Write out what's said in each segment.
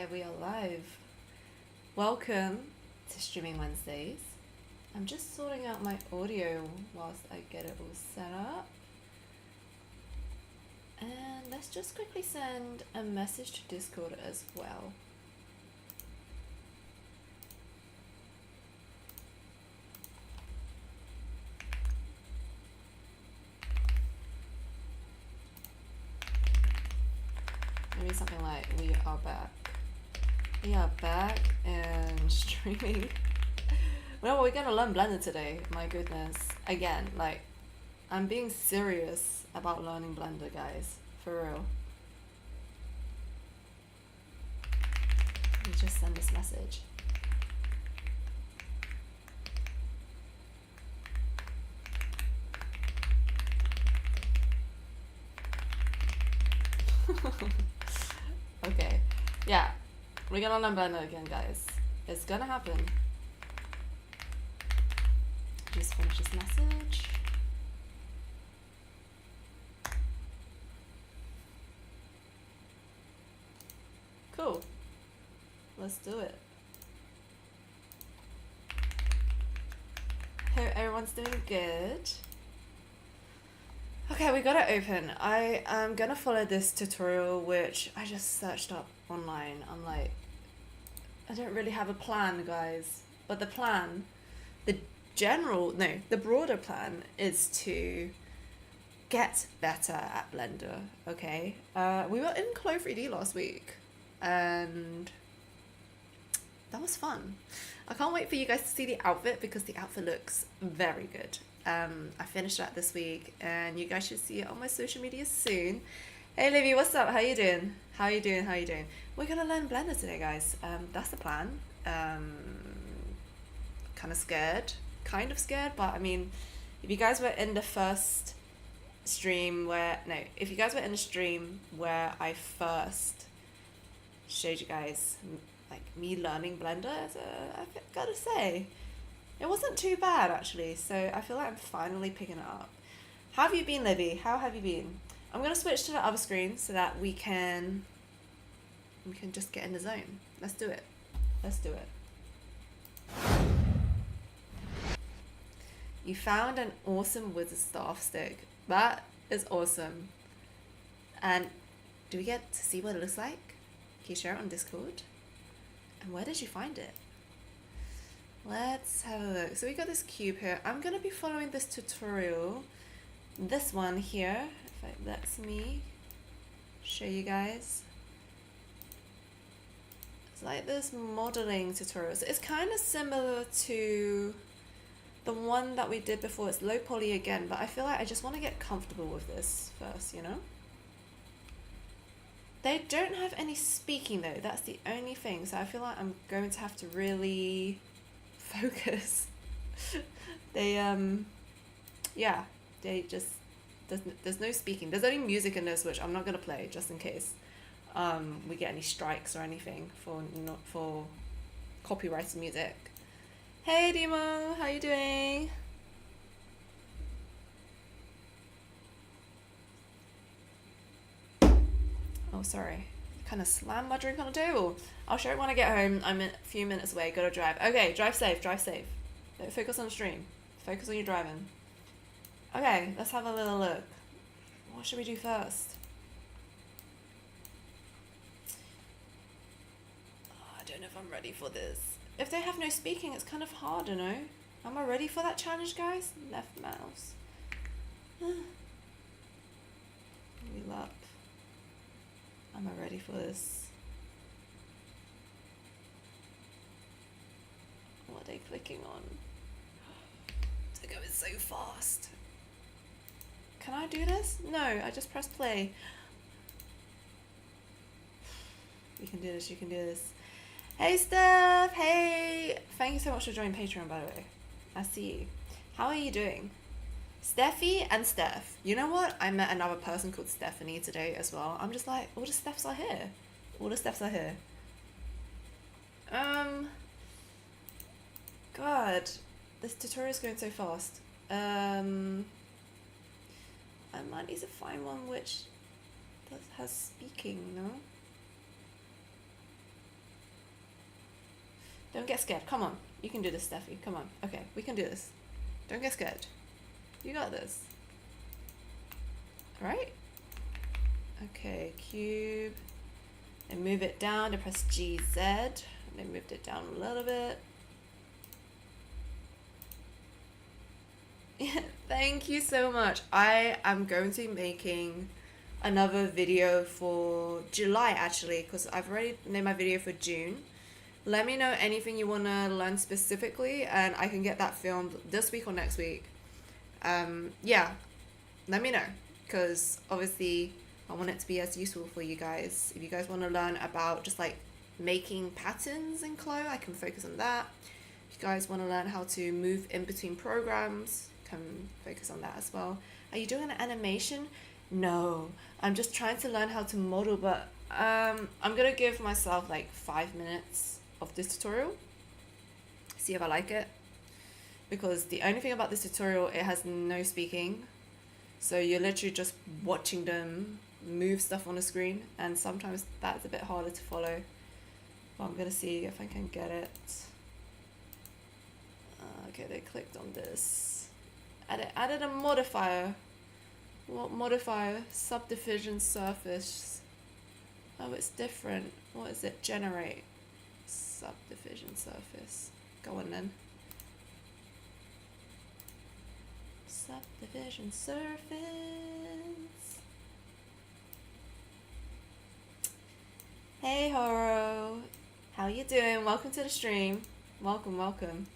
Okay, we are live. Welcome to Streaming Wednesdays. I'm just sorting out my audio whilst I get it all set up. And let's just quickly send a message to Discord as well. Maybe something like, we are back. We are back and streaming. Well, we're gonna learn Blender today. My goodness. Again, like, I'm being serious about learning Blender, guys. For real. Let me just send this message. Okay. Yeah. We're gonna learn Blender again, guys. It's gonna happen. Just finish this message. Cool. Let's do it. Hope everyone's doing good. Okay, we got it open. I am gonna follow this tutorial, which I just searched up online. I'm like, I don't really have a plan, guys. But the plan, the the broader plan is to get better at Blender, okay? We were in Clo 3D last week, and that was fun. I can't wait for you guys to see the outfit because the outfit looks very good. I finished that this week, and you guys should see it on my social media soon. Hey Livy, what's up? How you doing? How you doing? How you doing? We're gonna learn Blender today, guys. That's the plan. Kind of scared, but I mean, if you guys were in the first stream if you guys were in the stream where I first showed you guys like me learning Blender, I've gotta say, it wasn't too bad actually. So I feel like I'm finally picking it up. How have you been, Livy? How have you been? I'm gonna switch to the other screen so that we can just get in the zone. Let's do it. Let's do it. You found an awesome wizard staff stick. That is awesome. And do we get to see what it looks like? Can you share it on Discord? And where did you find it? Let's have a look. So we got this cube here. I'm gonna be following this tutorial. This one here, if it lets me show you guys. It's like this modeling tutorial. So it's kind of similar to the one that we did before. It's low poly again, but I feel like I just want to get comfortable with this first, you know? They don't have any speaking though, that's the only thing. So I feel like I'm going to have to really focus. There's no speaking. There's only music in this, which I'm not gonna play just in case we get any strikes or anything for copyrighted music. Hey Demo, how you doing? Oh, sorry. Kind of slammed my drink on the table. I'll show it when I get home. I'm a few minutes away. Gotta drive. Okay, drive safe, drive safe. Don't focus on the stream. Focus on your driving. Okay, let's have a little look. What should we do first? Oh, I don't know if I'm ready for this. If they have no speaking, it's kind of hard, you know? Am I ready for that challenge, guys? Left mouse. Wheel up. Am I ready for this? What are they clicking on? They're going so fast. Can I do this? No, I just pressed play. You can do this, you can do this. Hey Steph, hey! Thank you so much for joining Patreon, by the way. I see you. How are you doing? Steffi and Steph. You know what? I met another person called Stephanie today as well. I'm just like, all the Stephs are here. All the Stephs are here. God, this tutorial is going so fast. I might need to find one which has speaking, no? Don't get scared. Come on. You can do this, Steffi. Come on. Okay, we can do this. Don't get scared. You got this. Right? Okay, cube. And move it down to press GZ. And then moved it down a little bit. Thank you so much. I am going to be making another video for July actually, because I've already made my video for June. Let me know anything you want to learn specifically and I can get that filmed this week or next week. Yeah, let me know, because obviously I want it to be as useful for you guys. If you guys want to learn about just like making patterns in Clo, I can focus on that. If you guys want to learn how to move in between programs, can focus on that as well. Are you doing an animation? No, I'm just trying to learn how to model, but I'm gonna give myself like 5 minutes of this tutorial, see if I like it, because the only thing about this tutorial, it has no speaking, so you're literally just watching them move stuff on the screen, and sometimes that's a bit harder to follow, but I'm gonna see if I can get it. Okay, they clicked on this. Added a modifier. What modifier? Subdivision surface. Oh, it's different. What is it? Generate. Subdivision surface. Go on then. Subdivision surface. Hey Horo. How you doing? Welcome to the stream. Welcome, welcome.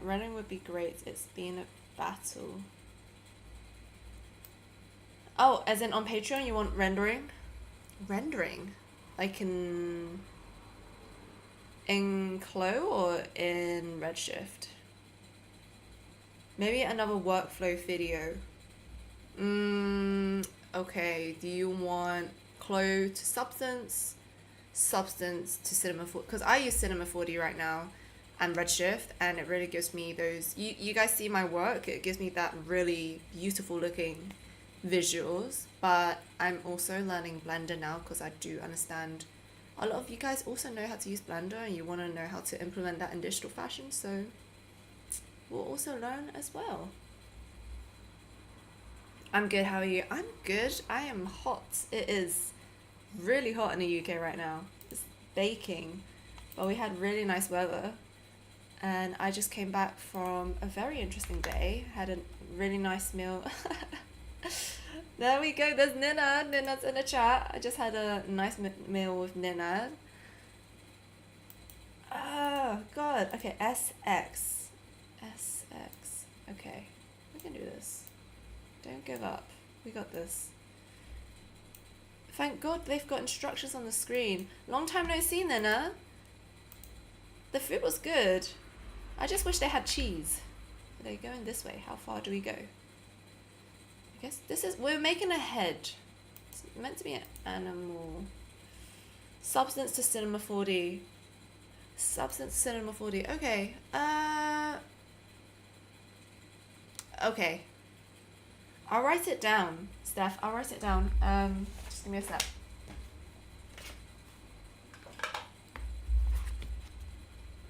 Running would be great. It's been a battle. Oh, as in on Patreon, you want rendering? Rendering? Like in Clo or in Redshift? Maybe another workflow video. Okay, do you want Clo to Substance, Substance to Cinema 4D? Because I use Cinema 4D right now and Redshift, and it really gives me those, you guys see my work, it gives me that really beautiful looking visuals, but I'm also learning Blender now because I do understand a lot of you guys also know how to use Blender and you want to know how to implement that in digital fashion, so we'll also learn as well. I'm good, how are you? I'm good. I am hot. It is really hot in the UK right now. It's baking, but we had really nice weather. And I just came back from a very interesting day. Had a really nice meal. There we go. There's Nina. Nina's in the chat. I just had a nice meal with Nina. Oh, God. Okay, SX. SX. Okay. We can do this. Don't give up. We got this. Thank God they've got instructions on the screen. Long time no see, Nina. The food was good. I just wish they had cheese. Are they going this way? How far do we go? I guess this is... We're making a head. It's meant to be an animal. Substance to Cinema 4D. Substance to Cinema 4D. Okay. Okay. I'll write it down, Steph. I'll write it down. Just give me a sec.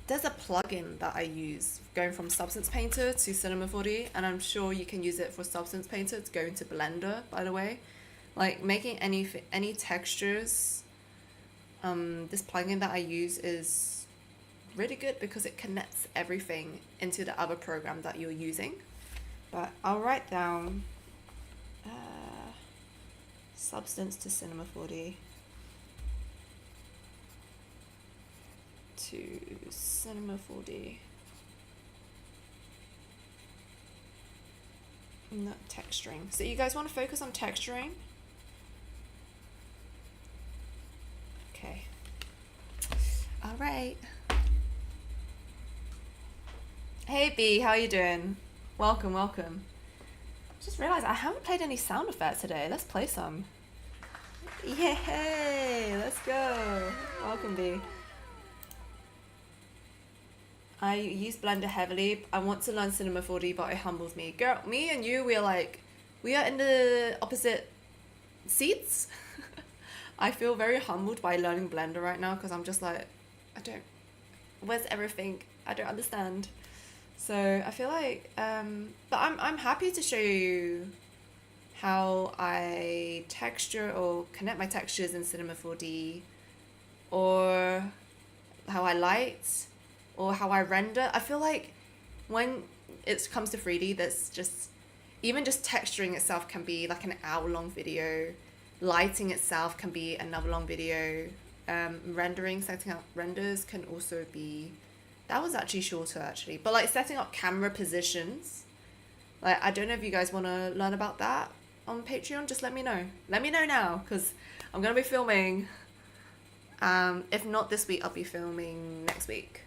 There's a plugin that I use going from Substance Painter to Cinema 4D, and I'm sure you can use it for Substance Painter to go into Blender, by the way. Like making any textures, this plugin that I use is really good because it connects everything into the other program that you're using. But I'll write down Substance to Cinema 4D. To Cinema 4D. Not texturing. So you guys want to focus on texturing? Okay. All right. Hey B, how you doing? Welcome, welcome. Just realized I haven't played any sound effects today. Let's play some. Yay! Let's go. Welcome B. I use Blender heavily. I want to learn Cinema 4D, but it humbles me. Girl, me and you, we are in the opposite seats. I feel very humbled by learning Blender right now because I'm just like, Where's everything? I don't understand. So I feel like, but I'm happy to show you how I texture or connect my textures in Cinema 4D, or how I light, or how I render. I feel like when it comes to 3D, that's just, even just texturing itself can be like an hour-long video. Lighting itself can be another long video. Rendering, setting up renders can also be, that was actually shorter actually. But like setting up camera positions, like I don't know if you guys want to learn about that on Patreon, just let me know. Let me know now, because I'm going to be filming. If not this week, I'll be filming next week.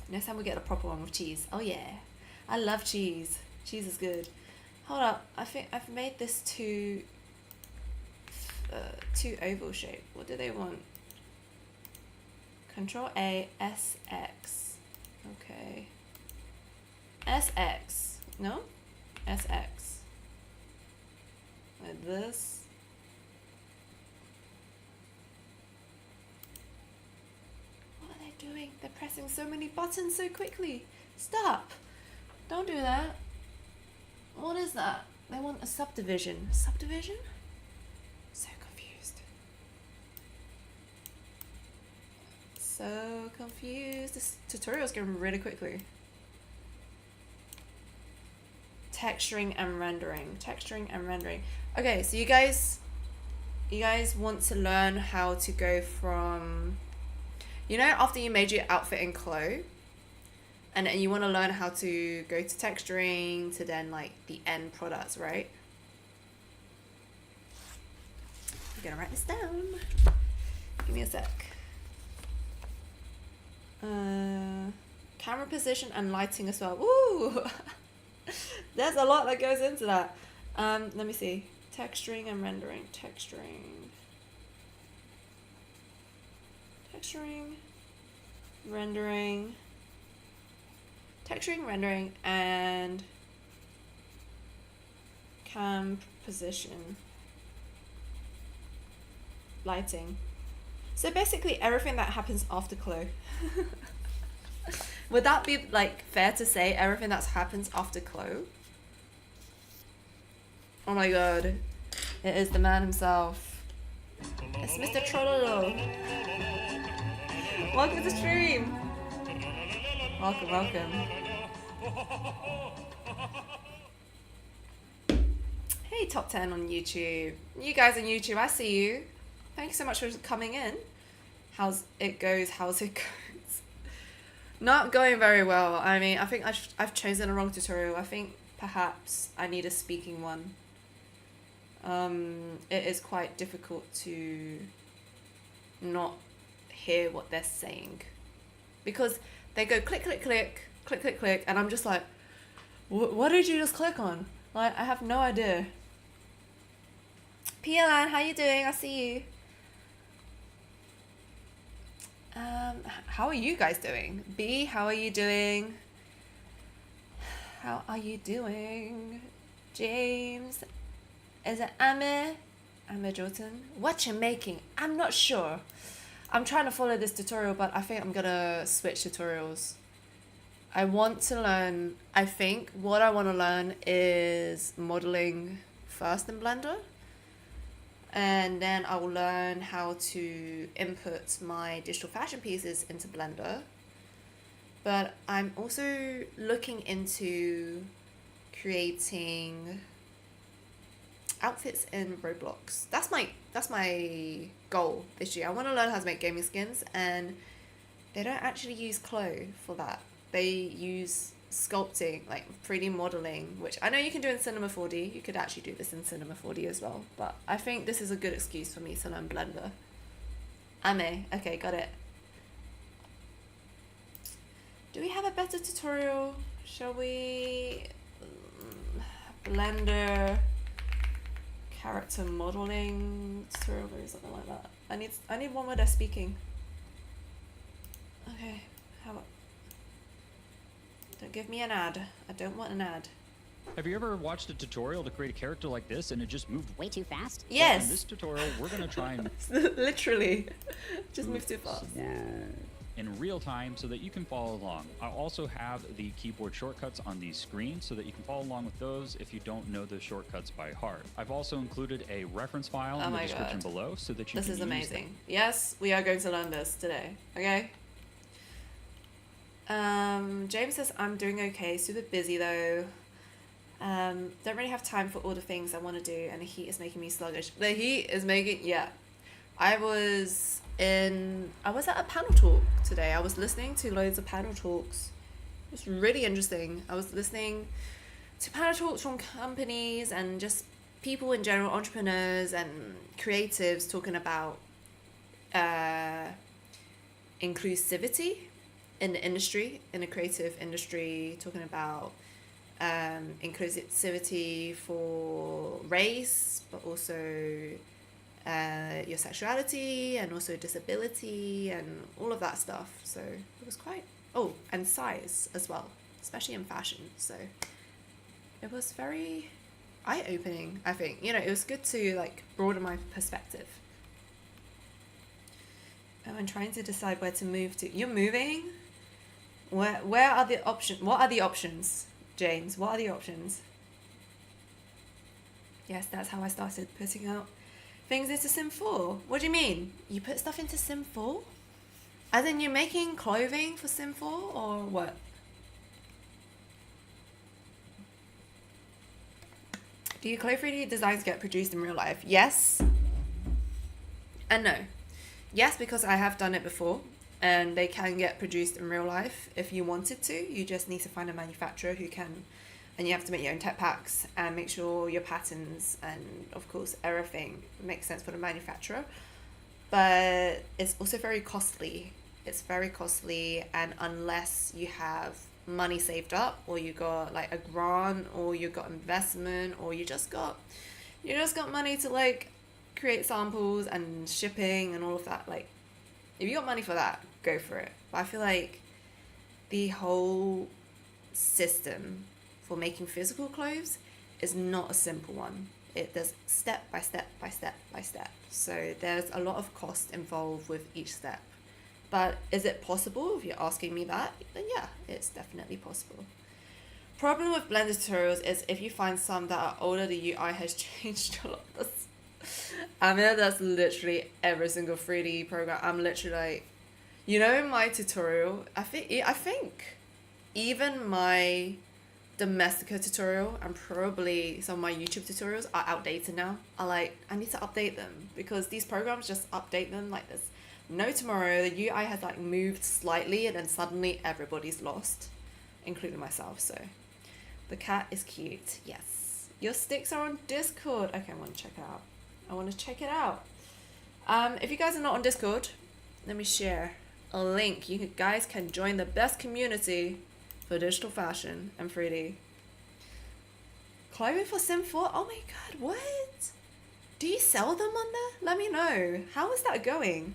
Next time we get a proper one with cheese. Oh yeah, I love cheese. Cheese is good. Hold up, I think I've made this too oval shape. What do they want? Control A, SX. Okay. SX. No? SX. Like this. What are they doing? They're pressing so many buttons so quickly. Stop. Don't do that. What is that? They want a subdivision. Subdivision? So confused. So confused. This tutorial's going really quickly. Texturing and rendering. Texturing and rendering. Okay, so you guys want to learn how to go from, you know, after you made your outfit in Clo, and then you want to learn how to go to texturing to then like the end products, right? I'm gonna write this down. Give me a sec. Camera position and lighting as well. Woo! There's a lot that goes into that. Let me see. Texturing and rendering. Texturing, rendering. Texturing, rendering, and cam position. Lighting. So basically everything that happens after Clo. Would that be like fair to say everything that happens after Clo? Oh my god. It is the man himself. It's Mr. Trollolo. Welcome to stream. Welcome, welcome. Hey, top 10 on YouTube. You guys on YouTube, I see you. Thank you so much for coming in. How's it goes? Not going very well. I mean, I think I've chosen the wrong tutorial. I think perhaps I need a speaking one. It is quite difficult to not hear what they're saying, because they go click, click, click, click, click, click, and I'm just like, what did you just click on? Like, I have no idea. PLN, how you doing? I see you. How are you guys doing? B, how are you doing? How are you doing? James, is it Amir? Amir Jordan? What you making? I'm not sure. I'm trying to follow this tutorial, but I think I'm gonna switch tutorials. I want to learn, I think what I want to learn is modeling first in Blender. And then I will learn how to input my digital fashion pieces into Blender. But I'm also looking into creating outfits in Roblox. That's my goal this year. I want to learn how to make gaming skins, and they don't actually use Clo for that. They use sculpting, like 3D modeling, which I know you can do in Cinema 4D. You could actually do this in Cinema 4D as well, but I think this is a good excuse for me to learn Blender. Ame, okay, got it. Do we have a better tutorial? Shall we? Blender character modeling tutorial or something like that. I need one where they're speaking. Okay, how about? Don't give me an ad. I don't want an ad. Have you ever watched a tutorial to create a character like this and it just moved way too fast? Yes. Well, in this tutorial, we're gonna try and literally just move too fast. in real time so that you can follow along. I also have the keyboard shortcuts on the screen so that you can follow along with those if you don't know the shortcuts by heart. I've also included a reference file in the description below so that you can use them. This is amazing. Yes, we are going to learn this today. Okay. James says, I'm doing okay, super busy though. Don't really have time for all the things I want to do, and the heat is making me sluggish. The heat is making, yeah. I was at a panel talk today. I was listening to loads of panel talks. It was really interesting. I was listening to panel talks from companies and just people in general, entrepreneurs and creatives talking about inclusivity in the industry, in the creative industry, talking about inclusivity for race, but also your sexuality and also disability and all of that stuff. So it was quite, and size as well, especially in fashion. So it was very eye-opening, I think. You know, it was good to like broaden my perspective. I'm trying to decide where to move to. You're moving? Where are the options? What are the options, James? What are the options? Yes, that's how I started putting out things into Sim 4. What do you mean? You put stuff into Sim 4? As in you're making clothing for Sim 4 or what? Do your Chloe 3D designs get produced in real life? Yes and no. Yes, because I have done it before and they can get produced in real life if you wanted to. You just need to find a manufacturer who can, and you have to make your own tech packs and make sure your patterns and of course everything makes sense for the manufacturer. But it's also very costly. It's very costly, and unless you have money saved up, or you got like a grant, or you got investment, or you just got money to like create samples and shipping and all of that, like if you got money for that, go for it. But I feel like the whole system for making physical clothes is not a simple one. There's step by step by step by step. So there's a lot of cost involved with each step. But is it possible? If you're asking me that, then yeah, it's definitely possible. Problem with Blender tutorials is if you find some that are older, the UI has changed a lot. I mean, that's literally every single 3D program. I'm literally like, you know, my tutorial, I think even my Domestika tutorial and probably some of my YouTube tutorials are outdated now. I need to update them because these programs just update them like this. No tomorrow, the UI has like moved slightly and then suddenly everybody's lost, including myself. So the cat is cute. Yes. Your sticks are on Discord. Okay, I want to check it out. If you guys are not on Discord, let me share a link. You guys can join the best community for digital fashion and 3D. Clothing for Sim 4? Oh my god, what? Do you sell them on there? Let me know. How is that going?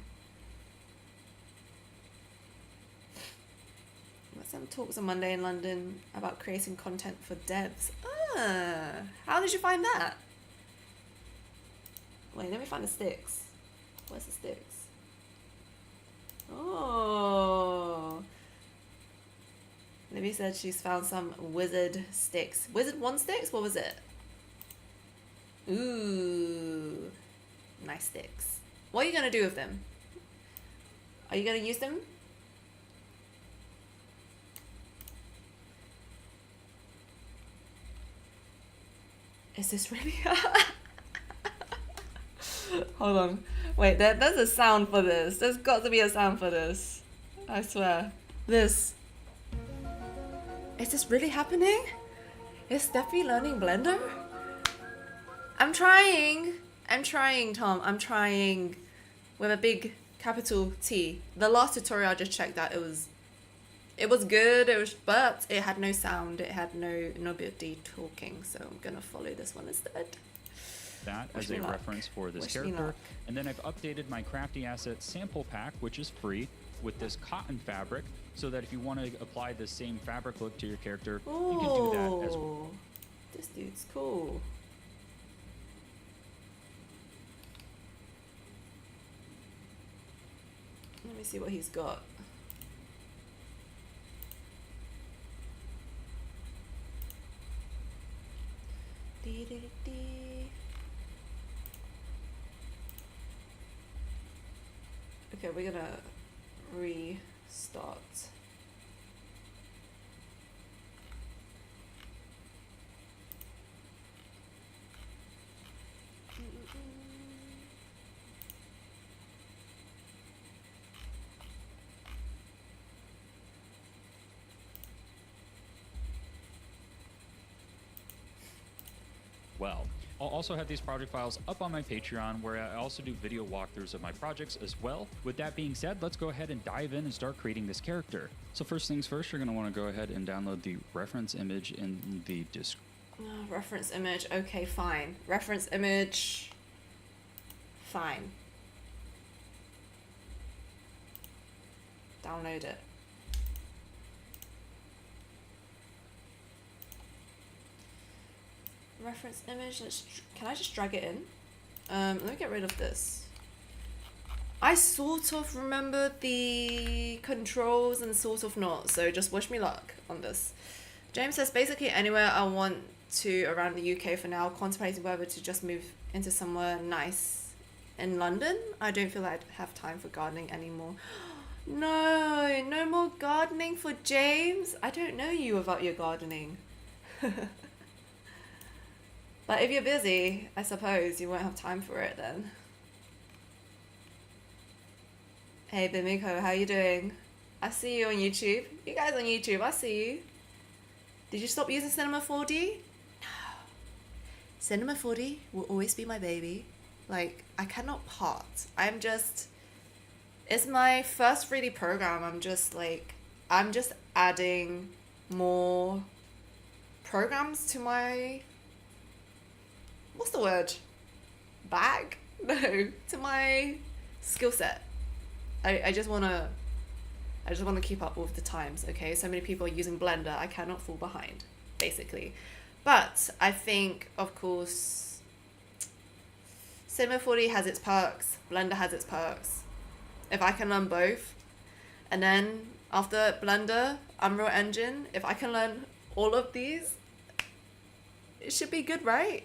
Some talks on Monday in London about creating content for devs. How did you find that? Wait, let me find the sticks. Where's the sticks? Oh. Libby said she's found some wizard sticks. Wizard 1 sticks? What was it? Ooh. Nice sticks. What are you going to do with them? Are you going to use them? Is this really? Hold on. Wait, there's a sound for this. There's got to be a sound for this. I swear. This. Is this really happening? Is Steffi learning Blender? I'm trying, Tom. I'm trying with a big capital T. The last tutorial I just checked out, it was good, but it had no sound, it had nobody talking, so I'm gonna follow this one instead. That as a reference for this character. And then I've updated my Crafty Asset sample pack, which is free, with this cotton fabric, so that if you want to apply the same fabric look to your character, you can do that as well. This dude's cool. Let me see what he's got. Okay, we're gonna restart. Well, I'll also have these project files up on my Patreon, where I also do video walkthroughs of my projects as well. With that being said, let's go ahead and dive in and start creating this character. So first things first, you're going to want to go ahead and download the reference image in the description. Reference image, okay, fine. Reference image, fine. Download it. Reference image, can I just drag it in? Let me get rid of this. I sort of remember the controls and sort of not, so just wish me luck on this. James says, basically anywhere I want to around the UK for now, contemplating whether to just move into somewhere nice in London. I don't feel like I have time for gardening anymore. No more gardening for James. I don't know you without your gardening. But if you're busy, I suppose you won't have time for it then. Hey Bimiko, how you doing? I see you on YouTube. You guys on YouTube, I see you. Did you stop using Cinema 4D? No. Cinema 4D will always be my baby. Like, I cannot part. It's my first 3D program. I'm just adding more programs to my, what's the word? Bag? No, to my skill set. I just wanna keep up with the times, okay? So many people are using Blender, I cannot fall behind, basically. But I think, of course, Cinema 4D has its perks, Blender has its perks. If I can learn both, and then after Blender, Unreal Engine, if I can learn all of these, it should be good, right?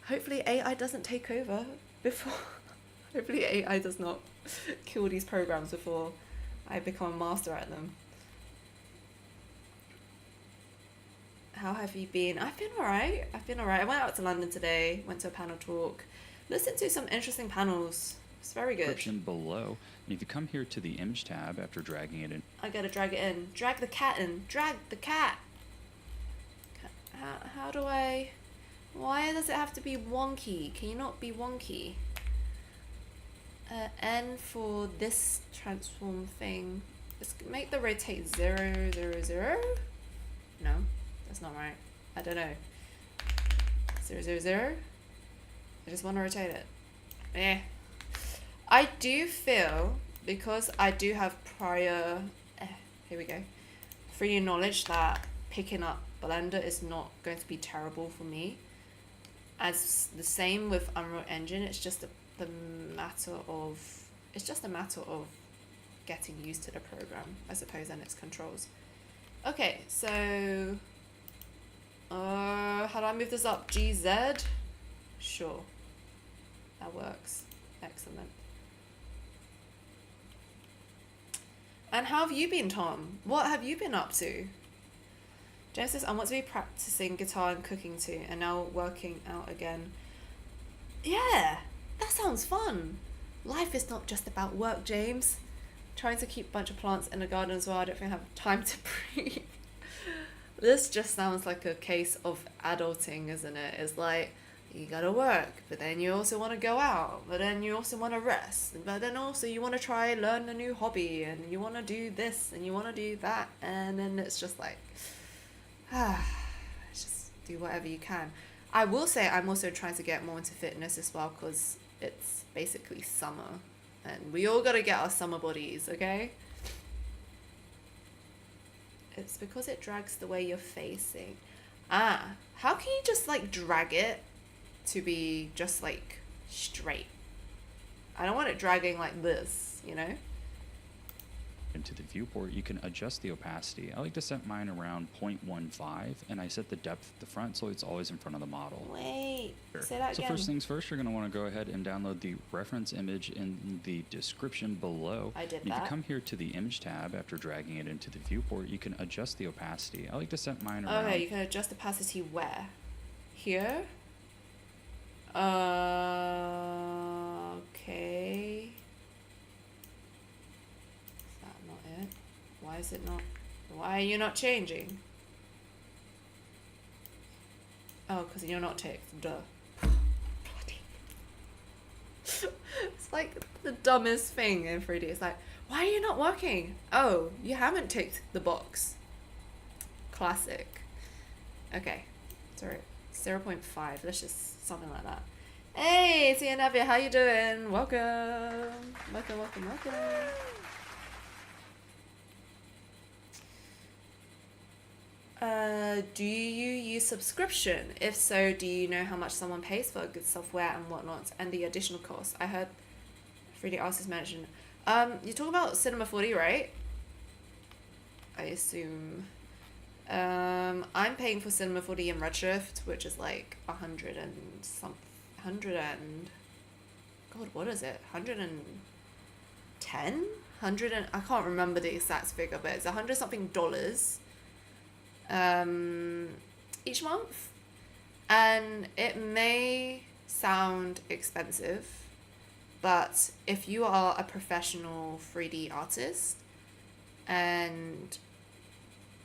Hopefully AI doesn't take over before, hopefully AI does not kill these programs before I become a master at them. How have you been? I've been alright. I went out to London today, went to a panel talk, listened to some interesting panels. It's very good. Description below. And if you come here to the image tab after dragging it in. I gotta drag it in. Drag the cat in. Drag the cat. How do I... Why does it have to be wonky? Can you not be wonky? N for this transform thing. Let's make the rotate 0, 0, 0. No, that's not right. I don't know. 0, 0, 0. I just want to rotate it. Eh. I do feel, because I do have prior, here we go, 3D knowledge, that picking up Blender is not going to be terrible for me. As the same with Unreal Engine, it's just a matter of getting used to the program, I suppose, and its controls. Okay, so how do I move this up? GZ? Sure, that works. Excellent. And how have you been, Tom? What have you been up to? James says, I want to be practicing guitar and cooking too, and now working out again. Yeah, that sounds fun. Life is not just about work, James. Trying to keep a bunch of plants in the garden as well. I don't think I have time to breathe. This just sounds like a case of adulting, isn't it? It's like, you gotta work, but then you also want to go out, but then you also want to rest, but then also you want to learn a new hobby, and you want to do this, and you want to do that, and then it's just like, just do whatever you can. I will say I'm also trying to get more into fitness as well, because it's basically summer, and we all gotta get our summer bodies, okay? It's because it drags the way you're facing. How can you just like drag it to be just like straight? I don't want it dragging like this, you know? into the viewport, you can adjust the opacity. I like to set mine around 0.15, and I set the depth at the front so it's always in front of the model. Wait, say that again. So first things first, you're going to want to go ahead and download the reference image in the description below. I did and that. If you come here to the image tab after dragging it into the viewport, you can adjust the opacity. I like to set mine around. Okay, you can adjust opacity where? Here? Okay. Is that not it? Why is it not? Why are you not changing? Oh, because you're not ticked. Duh. It's like the dumbest thing in 3D. It's like, why are you not working? Oh, you haven't ticked the box. Classic. Okay. Sorry. 0.5. Let's just something like that. Hey, Tia Navia, how you doing? Welcome. Welcome, welcome, welcome. Do you use subscription? If so, do you know how much someone pays for good software and whatnot and the additional costs? I heard 3D artists mention. You talk about Cinema 4D, right? I assume. I'm paying for Cinema 4D and Redshift, which is like 100 and something. 100 and God, what is it? 110? 100 and I can't remember the exact figure, but it's 100 something dollars each month, and it may sound expensive, but if you are a professional 3D artist and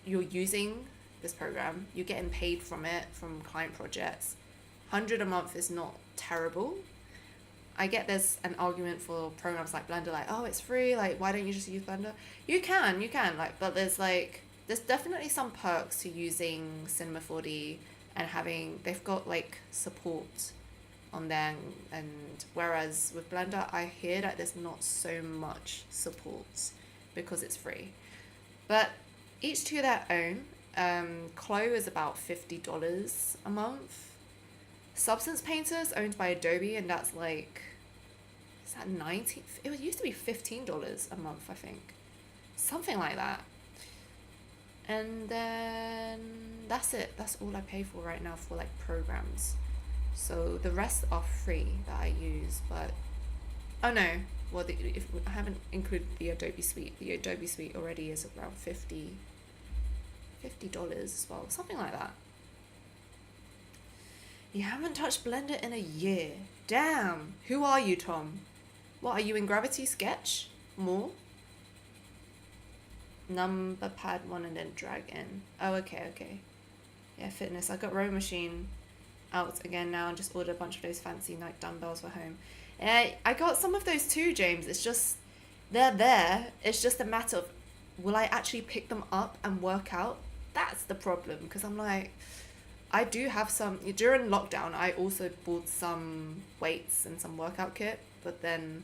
you're using this program, you're getting paid from it, from client projects, 100 a month is not terrible. I get there's an argument for programs like Blender, like, oh, it's free, like, why don't you just use Blender? You can, like, but there's definitely some perks to using Cinema 4D and they've got like support on there, and whereas with Blender, I hear that there's not so much support because it's free. But each to their own. Clo is about $50 a month. Substance Painters owned by Adobe, and that's like, is that 19? It used to be $15 a month, I think, something like that. And then that's it. That's all I pay for right now for like programs. So the rest are free that I use, but oh no, well, if I haven't included the Adobe Suite. The Adobe Suite already is around $50 as well, something like that. You haven't touched Blender in a year. Damn. Who are you, Tom? What, are you in Gravity Sketch? More? Number pad 1 and then drag in. Oh, okay. Yeah, fitness. I got Row Machine out again now and just ordered a bunch of those fancy like dumbbells for home. And I got some of those too, James. It's just, they're there. It's just a matter of, will I actually pick them up and work out? That's the problem, because I'm like, I do have some, during lockdown, I also bought some weights and some workout kit, but then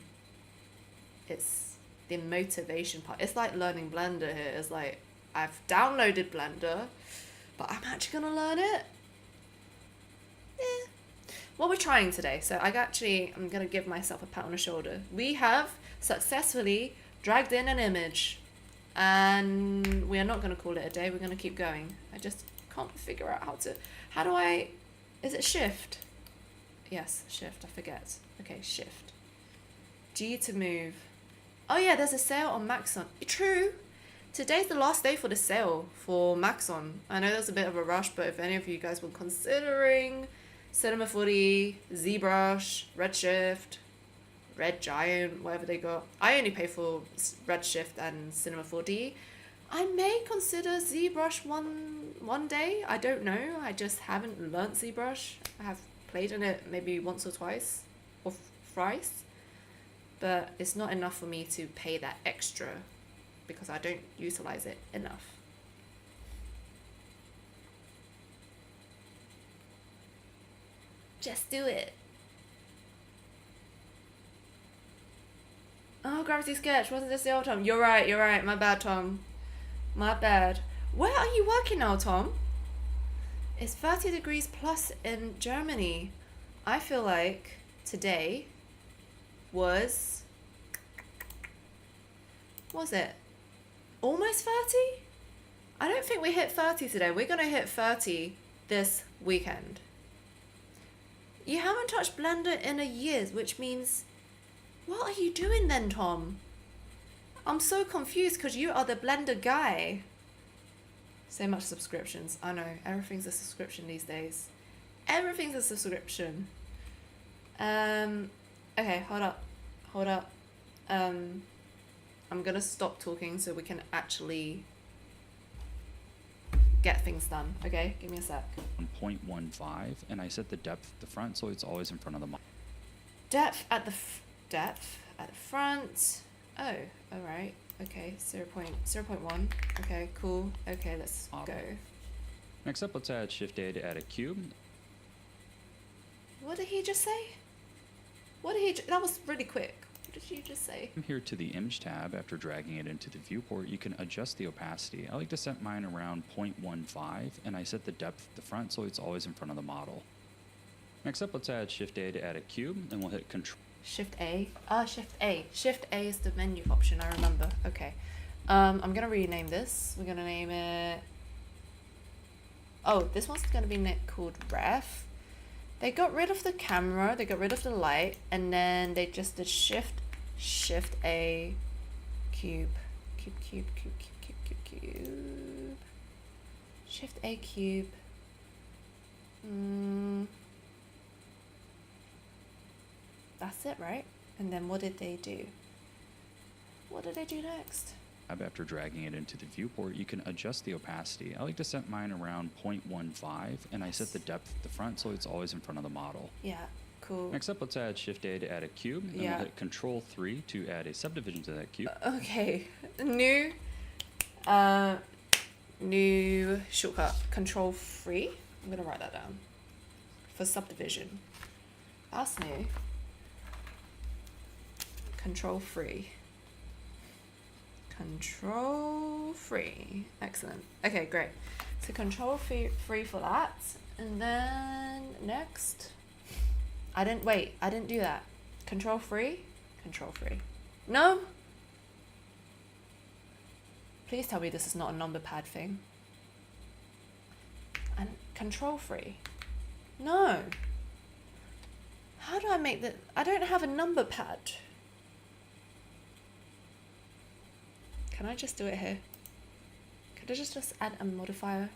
it's the motivation part. It's like learning Blender here. It's like, I've downloaded Blender, but I'm actually going to learn it. What we're trying today, so I'm going to give myself a pat on the shoulder. We have successfully dragged in an image, and we are not going to call it a day. We're going to keep going. I just can't figure out is it shift? Yes, shift, I forget. Okay, shift. G to move. Oh yeah, there's a sale on Maxon. True. Today's the last day for the sale for Maxon. I know there's a bit of a rush, but if any of you guys were considering Cinema 4D, ZBrush, Redshift, Red Giant, whatever they got. I only pay for Redshift and Cinema 4D. I may consider ZBrush one day. I don't know. I just haven't learnt ZBrush. I have played in it maybe once or twice or thrice, but it's not enough for me to pay that extra because I don't utilize it enough. Just do it. Oh, Gravity Sketch, wasn't this the old Tom? You're right. My bad, Tom. My bad. Where are you working now, Tom? It's 30 degrees plus in Germany. I feel like today was it almost 30? I don't think we hit 30 today. We're going to hit 30 this weekend. You haven't touched Blender in a year, which means... What are you doing then, Tom? I'm so confused because you are the Blender guy. So much subscriptions. I know, everything's a subscription these days. Everything's a subscription. Okay, hold up. I'm gonna stop talking so we can actually get things done. Okay, give me a sec. 1.15, and I set the depth at the front so it's always in front of the model. Depth at the front. Oh, all right. Okay, 0.1. Okay, cool. Okay, let's go. Next up, let's add Shift A to add a cube. What did he just say? That was really quick. What did you just say? Come here to the Image tab. After dragging it into the viewport, you can adjust the opacity. I like to set mine around 0.15, and I set the depth at the front so it's always in front of the model. Next up, let's add Shift A to add a cube, and we'll hit Control. Shift A. Shift A. Shift A is the menu option, I remember. Okay. I'm gonna rename this. We're gonna name it... Oh, this one's gonna be called Ref. They got rid of the camera, they got rid of the light, and then they just did Shift A, cube. Shift A, cube. That's it, right? And then what did they do? What did they do next? After dragging it into the viewport, you can adjust the opacity. I like to set mine around 0.15, and I set the depth at the front so it's always in front of the model. Yeah, cool. Next up, let's add Shift A to add a cube, and we'll hit Control 3 to add a subdivision to that cube. Okay, new shortcut, Control 3. I'm gonna write that down. For subdivision. That's new. Control 3. Control 3. Excellent. Okay, great. So Control 3 for that. And then next. I didn't do that. Control 3. Control 3. No? Please tell me this is not a number pad thing. And Control 3. No. How do I make that? I don't have a number pad. Can I just do it here? Could I just add a modifier?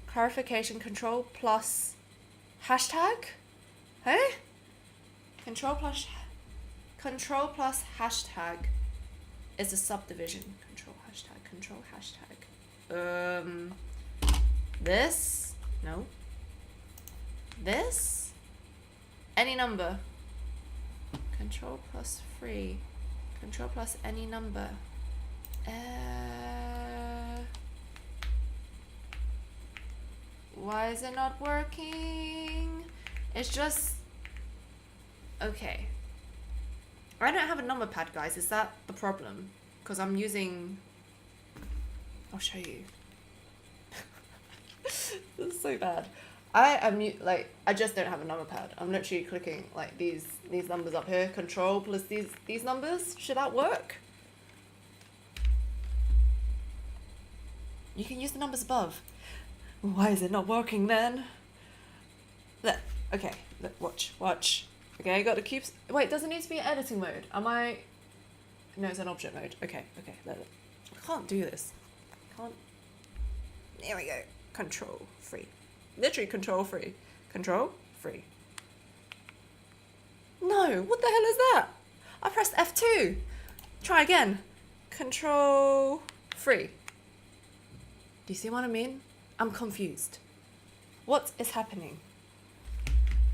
Clarification, Control plus hashtag? Hey? Control plus hashtag is a subdivision. Control hashtag. This? No. This? Any number. Control plus 3. Control plus any number. Why is it not working? It's just... Okay. I don't have a number pad, guys. Is that the problem? Because I'm using... I'll show you. This is so bad. I just don't have a number pad. I'm literally clicking like these numbers up here. Control plus these numbers. Should that work? You can use the numbers above. Why is it not working then? There. Okay. Look, watch. Okay, I got the cubes. Wait, does it need to be in editing mode? Am I... No, it's an object mode. Okay. Look. I can't do this. There we go. Control 3. Literally Control 3. Control 3. No, what the hell is that? I pressed F2. Try again. Control 3. Do you see what I mean? I'm confused. What is happening?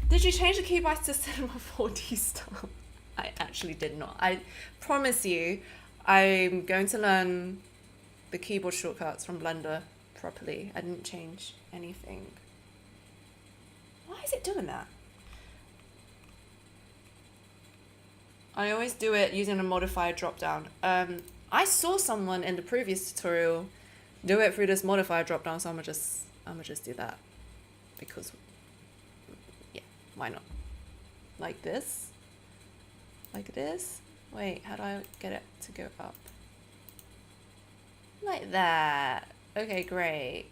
Did you change the keybind to Cinema 4D style? I actually did not. I promise you, I'm going to learn the keyboard shortcuts from Blender properly. I didn't change anything. Why is it doing that? I always do it using a modifier drop down. I saw someone in the previous tutorial do it through this modifier drop down, so I'm gonna just do that. Because yeah, why not? Like this. Like this. Wait, how do I get it to go up? Like that. Okay, great.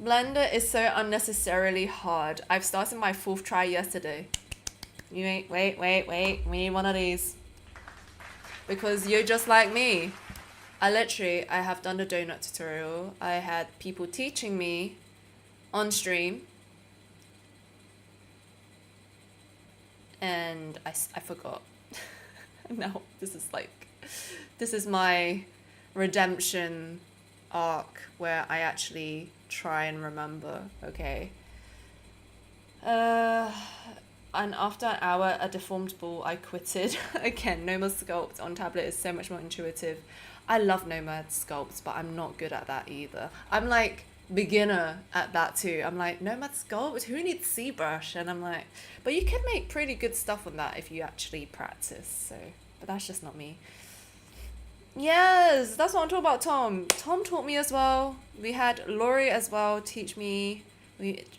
Blender is so unnecessarily hard. I've started my 4th try yesterday. You ain't, wait. We need one of these. Because you're just like me. I have done the donut tutorial. I had people teaching me on stream. And I forgot. No, this is my redemption arc where I actually try and remember, okay? And after an hour, a deformed ball, I quitted. Again, Nomad Sculpt on tablet is so much more intuitive. I love Nomad Sculpt, but I'm not good at that either. I'm like beginner at that too. I'm like, Nomad Sculpt? Who needs ZBrush? And I'm like, but you can make pretty good stuff on that if you actually practice. So, but that's just not me. Yes, that's what I'm talking about, Tom. Tom taught me as well. We had Laurie as well teach me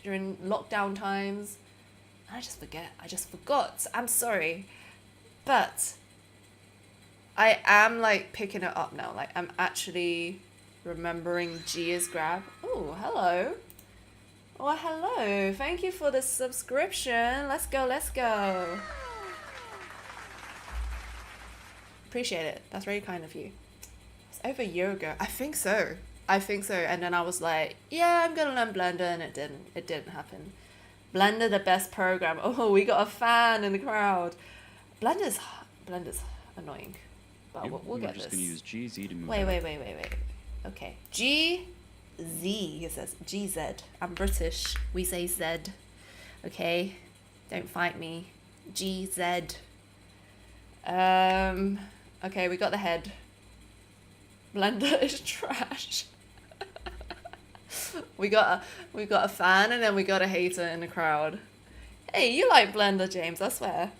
during lockdown times. I just forgot. I'm sorry. But I am like picking it up now. Like I'm actually remembering G is grab. Oh, hello. Oh, hello. Thank you for the subscription. Let's go. Appreciate it. That's very kind of you. It's over a year ago. I think so. And then I was like, yeah, I'm gonna learn Blender, and it didn't happen. Blender, the best program. Oh, we got a fan in the crowd. Blender's annoying, but we'll get this. We're just gonna use GZ to move. Wait. Okay, GZ. He says GZ. I'm British. We say Z. Okay, don't fight me. GZ. Okay, we got the head. Blender is trash. we got a fan, and then we got a hater in the crowd. Hey, you like Blender, James, I swear.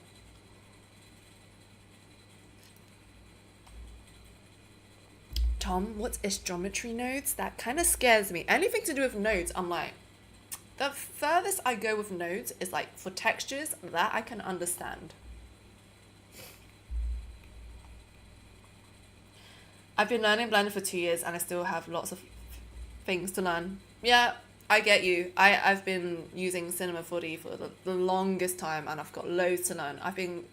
Tom, what is geometry nodes? That kind of scares me. Anything to do with nodes, I'm like, the furthest I go with nodes is like for textures, that I can understand. I've been learning Blender for 2 years and I still have lots of things to learn. Yeah, I get you. I've been using Cinema 4D for the longest time and I've got loads to learn. I've been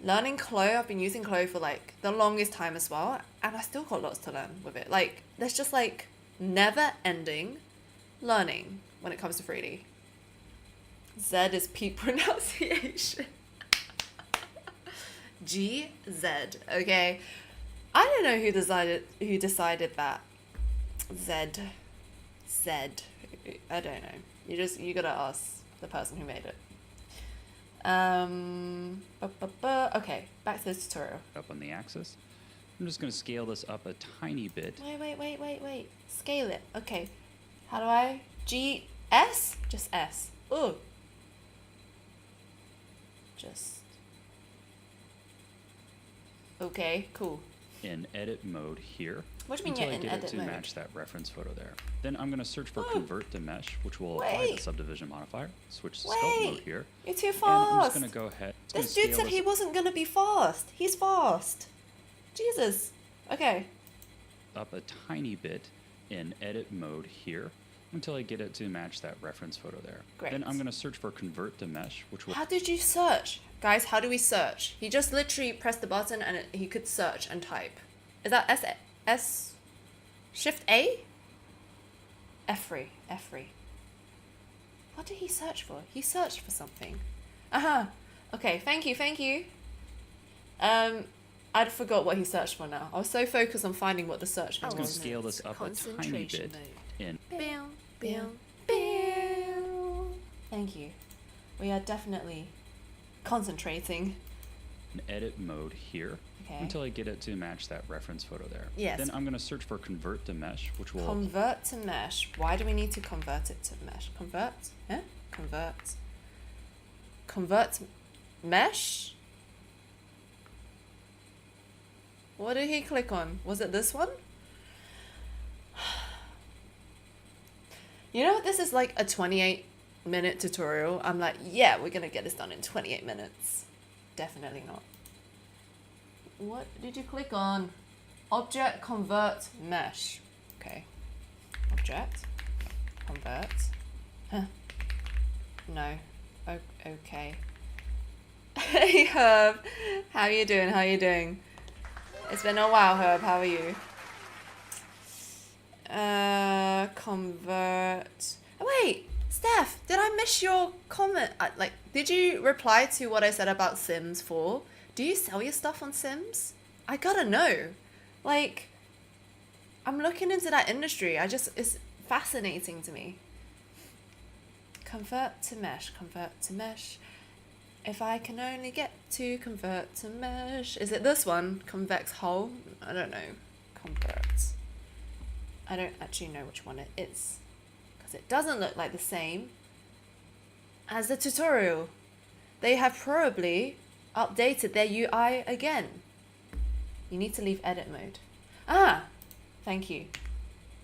learning Clo. I've been using Clo for like the longest time as well, and I still got lots to learn with it. Like there's just like never ending learning when it comes to 3D. Z is peak pronunciation. GZ. Okay. I don't know who decided that. Z. I don't know. You gotta ask the person who made it. Okay, back to the tutorial. Up on the axis. I'm just going to scale this up a tiny bit. Wait. Scale it. Okay. How do I? G, S? Just S. Ooh. Just. Okay, cool. In edit mode here. What do you mean you're in edit mode? Until I get it to match that reference photo there. Then I'm going to search for convert to mesh, which will apply the subdivision modifier. Switch to sculpt mode here. You're too fast. And I'm just going to go ahead. This dude said he wasn't going to be fast. He's fast. Jesus. Okay. Up a tiny bit in edit mode here until I get it to match that reference photo there. Great. Then I'm going to search for convert to mesh, which will... How did you search? Guys, how do we search? He just literally pressed the button and he could search and type. Is that S? Shift A? F3. What did he search for? He searched for something. Okay, thank you. I forgot what he searched for now. I was so focused on finding what the search was. I'm going to scale this up a tiny bit in... Thank you. We are definitely concentrating. In edit mode here. Okay. Until I get it to match that reference photo there. Yes. Then I'm going to search for convert to mesh, which will... Convert to mesh. Why do we need to convert it to mesh? Convert? Yeah? Convert mesh? What did he click on? Was it this one? You know, this is like a 28 minute tutorial, I'm like, yeah, we're gonna get this done in 28 minutes. Definitely not. What did you click on? Object convert mesh. Okay. Object convert. Huh. No. Okay. Hey Herb, how you doing? How you doing? It's been a while, Herb. How are you? Convert. Oh, wait, Steph, did I miss your comment? Like, did you reply to what I said about Sims 4? Do you sell your stuff on Sims? I gotta know. Like, I'm looking into that industry. It's fascinating to me. Convert to mesh, convert to mesh. If I can only get to convert to mesh. Is it this one? Convex hull? I don't know. Convert. I don't actually know which one it is. Because it doesn't look like the same as the tutorial. They have probably updated their UI again. You need to leave edit mode. Ah! Thank you.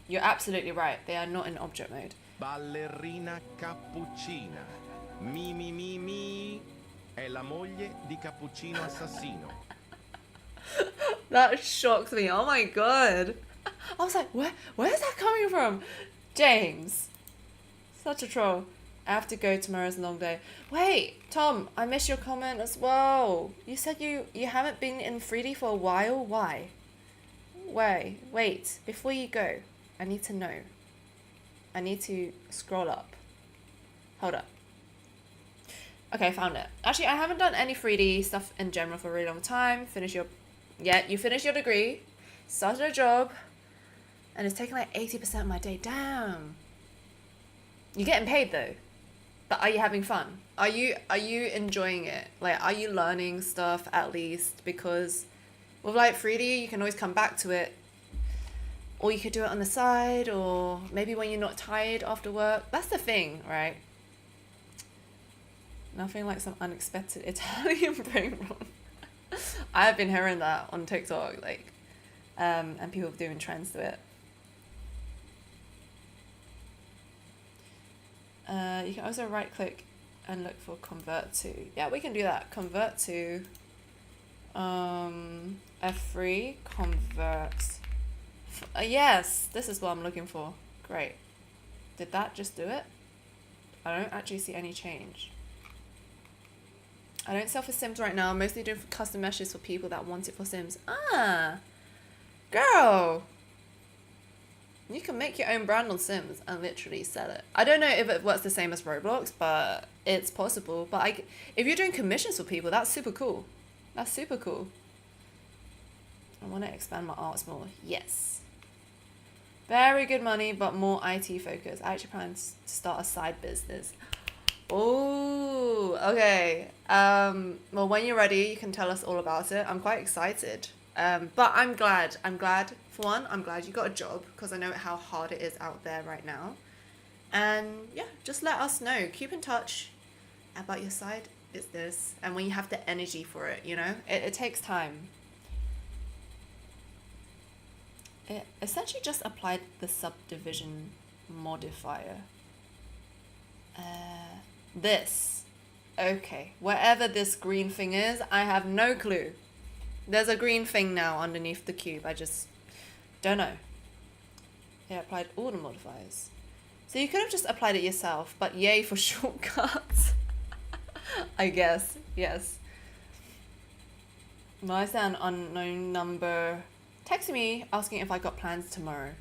You're absolutely right. They are not in object mode. Ballerina Cappuccina. Mi. È la moglie di Cappuccino Assassino. That shocks me. Oh my god. I was like, where's that coming from? James. Such a troll. I have to go, tomorrow's a long day. Wait, Tom, I missed your comment as well. You said you haven't been in 3D for a while? Why? Wait, before you go, I need to know. I need to scroll up. Hold up. Okay, found it. Actually, I haven't done any 3D stuff in general for a really long time. You finished your degree, started a job, and it's taking like 80% of my day. Damn. You're getting paid though. But are you having fun? Are you enjoying it? Like, are you learning stuff at least? Because with like 3D, you can always come back to it. Or you could do it on the side, or maybe when you're not tired after work. That's the thing, right? Nothing like some unexpected Italian brain rot. I have been hearing that on TikTok, like, and people doing trends to it. You can also right click and look for convert to. Yeah, we can do that. Convert to F3 convert. Yes, this is what I'm looking for. Great. Did that just do it? I don't actually see any change. I don't sell for Sims right now. I'm mostly doing custom meshes for people that want it for Sims. Ah, girl. You can make your own brand on Sims and literally sell it. I don't know if it works the same as Roblox, but it's possible. But if you're doing commissions for people, that's super cool. That's super cool. I want to expand my arts more. Yes. Very good money, but more IT focus. I actually plan to start a side business. Oh, okay. Well, when you're ready, you can tell us all about it. I'm quite excited. But I'm glad. For one, I'm glad you got a job, because I know how hard it is out there right now. And yeah, just let us know. Keep in touch about your side business and when you have the energy for it, you know? It takes time. It essentially just applied the subdivision modifier. This. Okay. Wherever this green thing is, I have no clue. There's a green thing now underneath the cube. I just don't know. It applied all the modifiers. So you could have just applied it yourself, but yay for shortcuts. I guess. Yes. Why is that an unknown number texting me asking if I got plans tomorrow?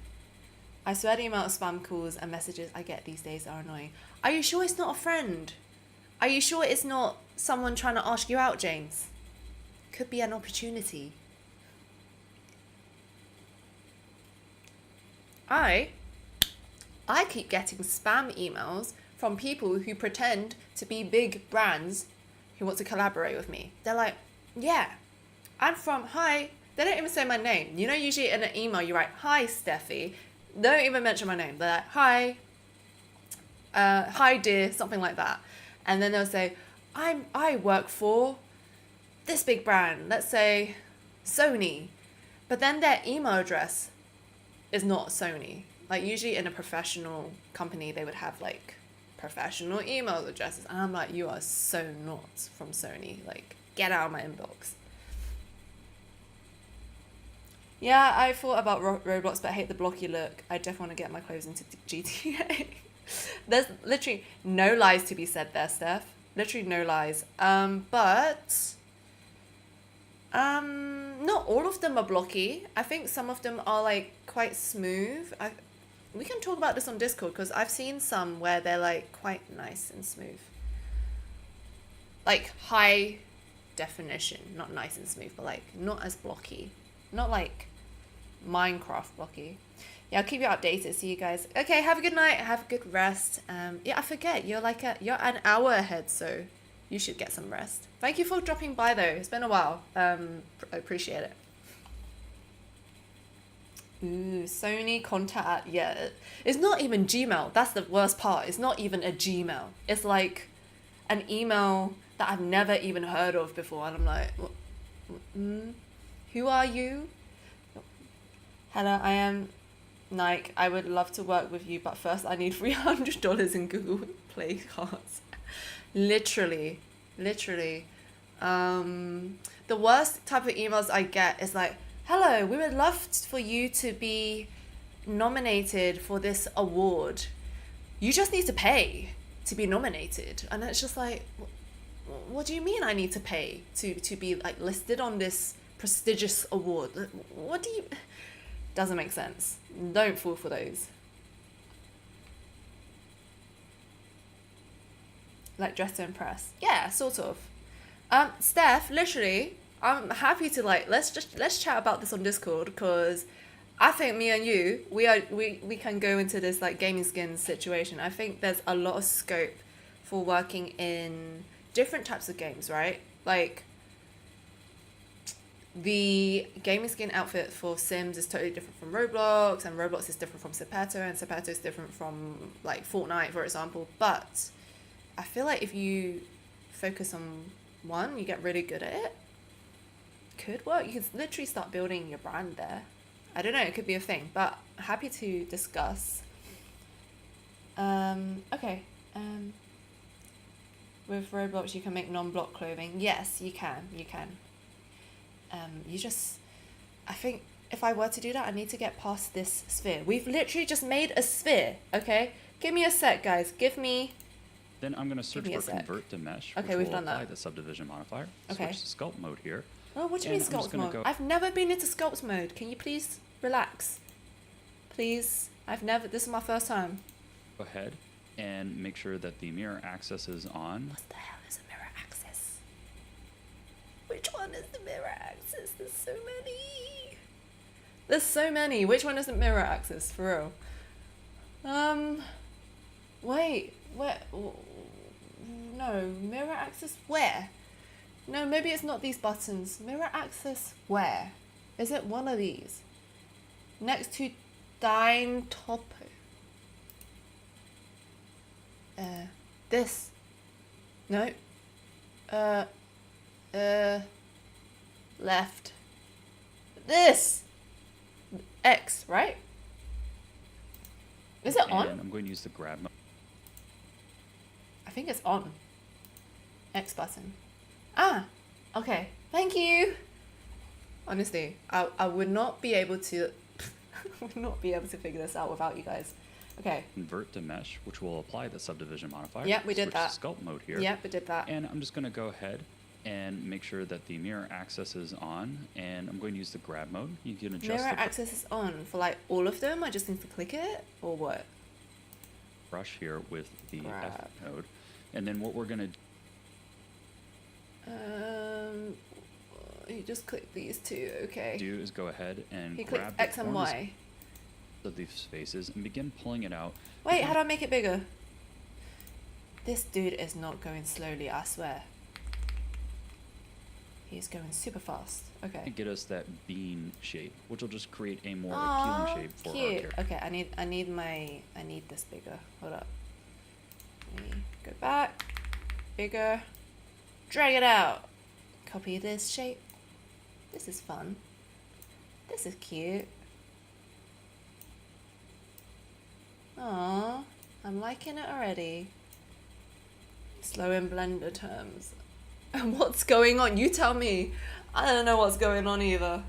I swear the amount of spam calls and messages I get these days are annoying. Are you sure it's not a friend? Are you sure it's not someone trying to ask you out, James? Could be an opportunity. I keep getting spam emails from people who pretend to be big brands who want to collaborate with me. They're like, yeah, I'm from, hi. They don't even say my name. You know, usually in an email you write, hi, Steffi. They don't even mention my name. They're like, hi dear, something like that. And then they'll say, I work for this big brand, let's say Sony. But then their email address is not Sony. Like usually in a professional company, they would have like professional email addresses. And I'm like, you are so not from Sony. Like, get out of my inbox. Yeah, I thought about Roblox, but I hate the blocky look. I definitely want to get my clothes into GTA. There's literally no lies to be said there, Steph. Literally no lies. But not all of them are blocky. I think some of them are like quite smooth. We can talk about this on Discord because I've seen some where they're like quite nice and smooth. Like high definition, not nice and smooth, but like not as blocky. Not like Minecraft blocky. Yeah, I'll keep you updated. See you guys. Okay, have a good night. Have a good rest. Yeah, I forget you're an hour ahead, so you should get some rest. Thank you for dropping by though. It's been a while. I appreciate it. Ooh, Sony contact. Yeah, it's not even Gmail. That's the worst part. It's not even a Gmail. It's like an email that I've never even heard of before, and I'm like, who are you? Hello, I am Nike. I would love to work with you, but first I need $300 in Google Play cards. Literally. The worst type of emails I get is like, hello, we would love for you to be nominated for this award. You just need to pay to be nominated. And it's just like, what do you mean I need to pay to be like listed on this prestigious award? What do you... Doesn't make sense. Don't fall for those. Like dress to impress. Yeah, sort of. Steph, literally, I'm happy to like let's chat about this on Discord because I think me and you, we can go into this like gaming skins situation. I think there's a lot of scope for working in different types of games, right? Like the gaming skin outfit for Sims is totally different from Roblox, and Roblox is different from Zepeto, and Zepeto is different from like Fortnite, for example. But I feel like if you focus on one, you get really good at it. Could work. You could literally start building your brand there. I don't know, it could be a thing, but happy to discuss. Okay. With Roblox, you can make non-block clothing. Yes, you can. I think if I were to do that, I need to get past this sphere. We've literally just made a sphere, okay? Give me a sec, guys. Then I'm going to search for convert to mesh, okay, which we've will done apply that. the subdivision modifier. Okay. Switch to sculpt mode here. Oh, what do you mean sculpt mode? I've never been into sculpt mode. Can you please relax? Please. This is my first time. Go ahead and make sure that the mirror access is on. What the hell is a mirror access? Which one is the mirror access? There's so many. Which one is the mirror access, for real? Wait, where? No, mirror access where? No, maybe it's not these buttons. Mirror access where? Is it one of these? Next to Dine Topo. This. No. Left. This. X, right? Is it on? I'm going to use the grab mode. I think it's on. X button. Ah, okay. Thank you. Honestly, I would not be able to figure this out without you guys. Okay. Convert to mesh, which will apply the subdivision modifier. Yep, we did that. Switch to sculpt mode here. Yep, we did that. And I'm just going to go ahead and make sure that the mirror access is on, and I'm going to use the grab mode. You can adjust mirror access is on for like all of them. I just need to click it, or what? Brush here with the grab. F node, and then what we're going to you just click these two, okay. do is go ahead and you grab click X and Y of these faces and begin pulling it out. Wait, how do I make it bigger? This dude is not going slowly, I swear. He's going super fast. Okay. And get us that bean shape, which will just create a more appealing shape for our character. Okay, I need this bigger. Hold up. Let me go back. Bigger. Drag it out. Copy this shape. This is fun. This is cute. Aww, I'm liking it already. Slow in Blender terms. What's going on? You tell me. I don't know what's going on either.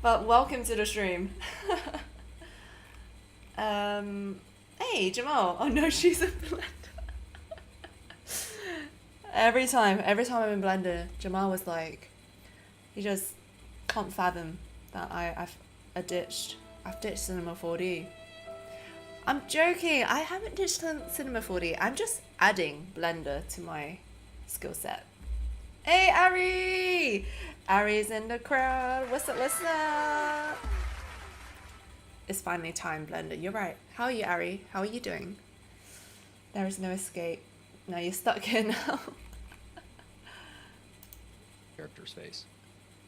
But welcome to the stream. Hey, Jamal. Oh no, she's in Blender. Every time I'm in Blender, Jamal was like, he just can't fathom that I've ditched Cinema 4D. I'm joking. I haven't ditched Cinema 4D. I'm just adding Blender to my skill set. Hey, Ari! Ari's in the crowd. What's up? What's up? It's finally time, Blender. You're right. How are you, Ari? How are you doing? There is no escape. No, you're stuck here now. Character space.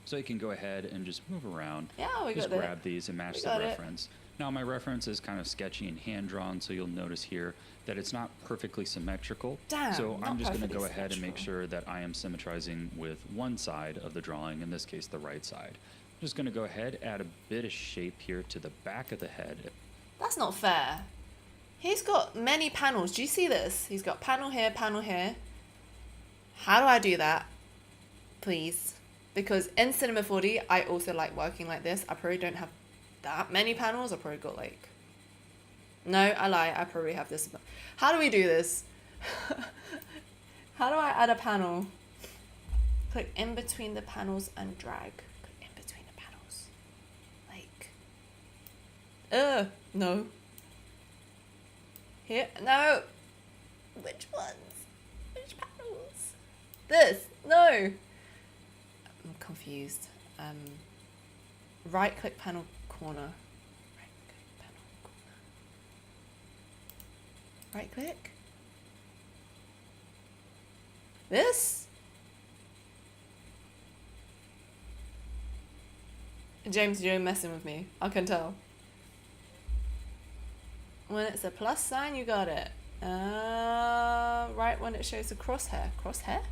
So you can go ahead and just move around. Yeah, we got just it. grab these and match the reference. Now my reference is kind of sketchy and hand-drawn, so you'll notice here that it's not perfectly symmetrical. Damn, so I'm just going to go ahead and symmetrical. make sure that I am symmetrizing with one side of the drawing, in this case the right side. I'm just going to go ahead, add a bit of shape here to the back of the head. That's not fair. He's got many panels. Do you see this? He's got panel here, panel here. How do I do that? Please. Because in Cinema 4D, I also like working like this. I probably don't have that many panels. I probably got like... No, I lie. I probably have this. How do we do this? How do I add a panel? Click in between the panels and drag. Click in between the panels. Like... no. Here? No! Which ones? Which panels? This? No! I'm confused. Right click panel corner. Right click panel corner. Right click? This? James, you're messing with me. I can tell. When it's a plus sign, you got it. Right when it shows the crosshair. Crosshair?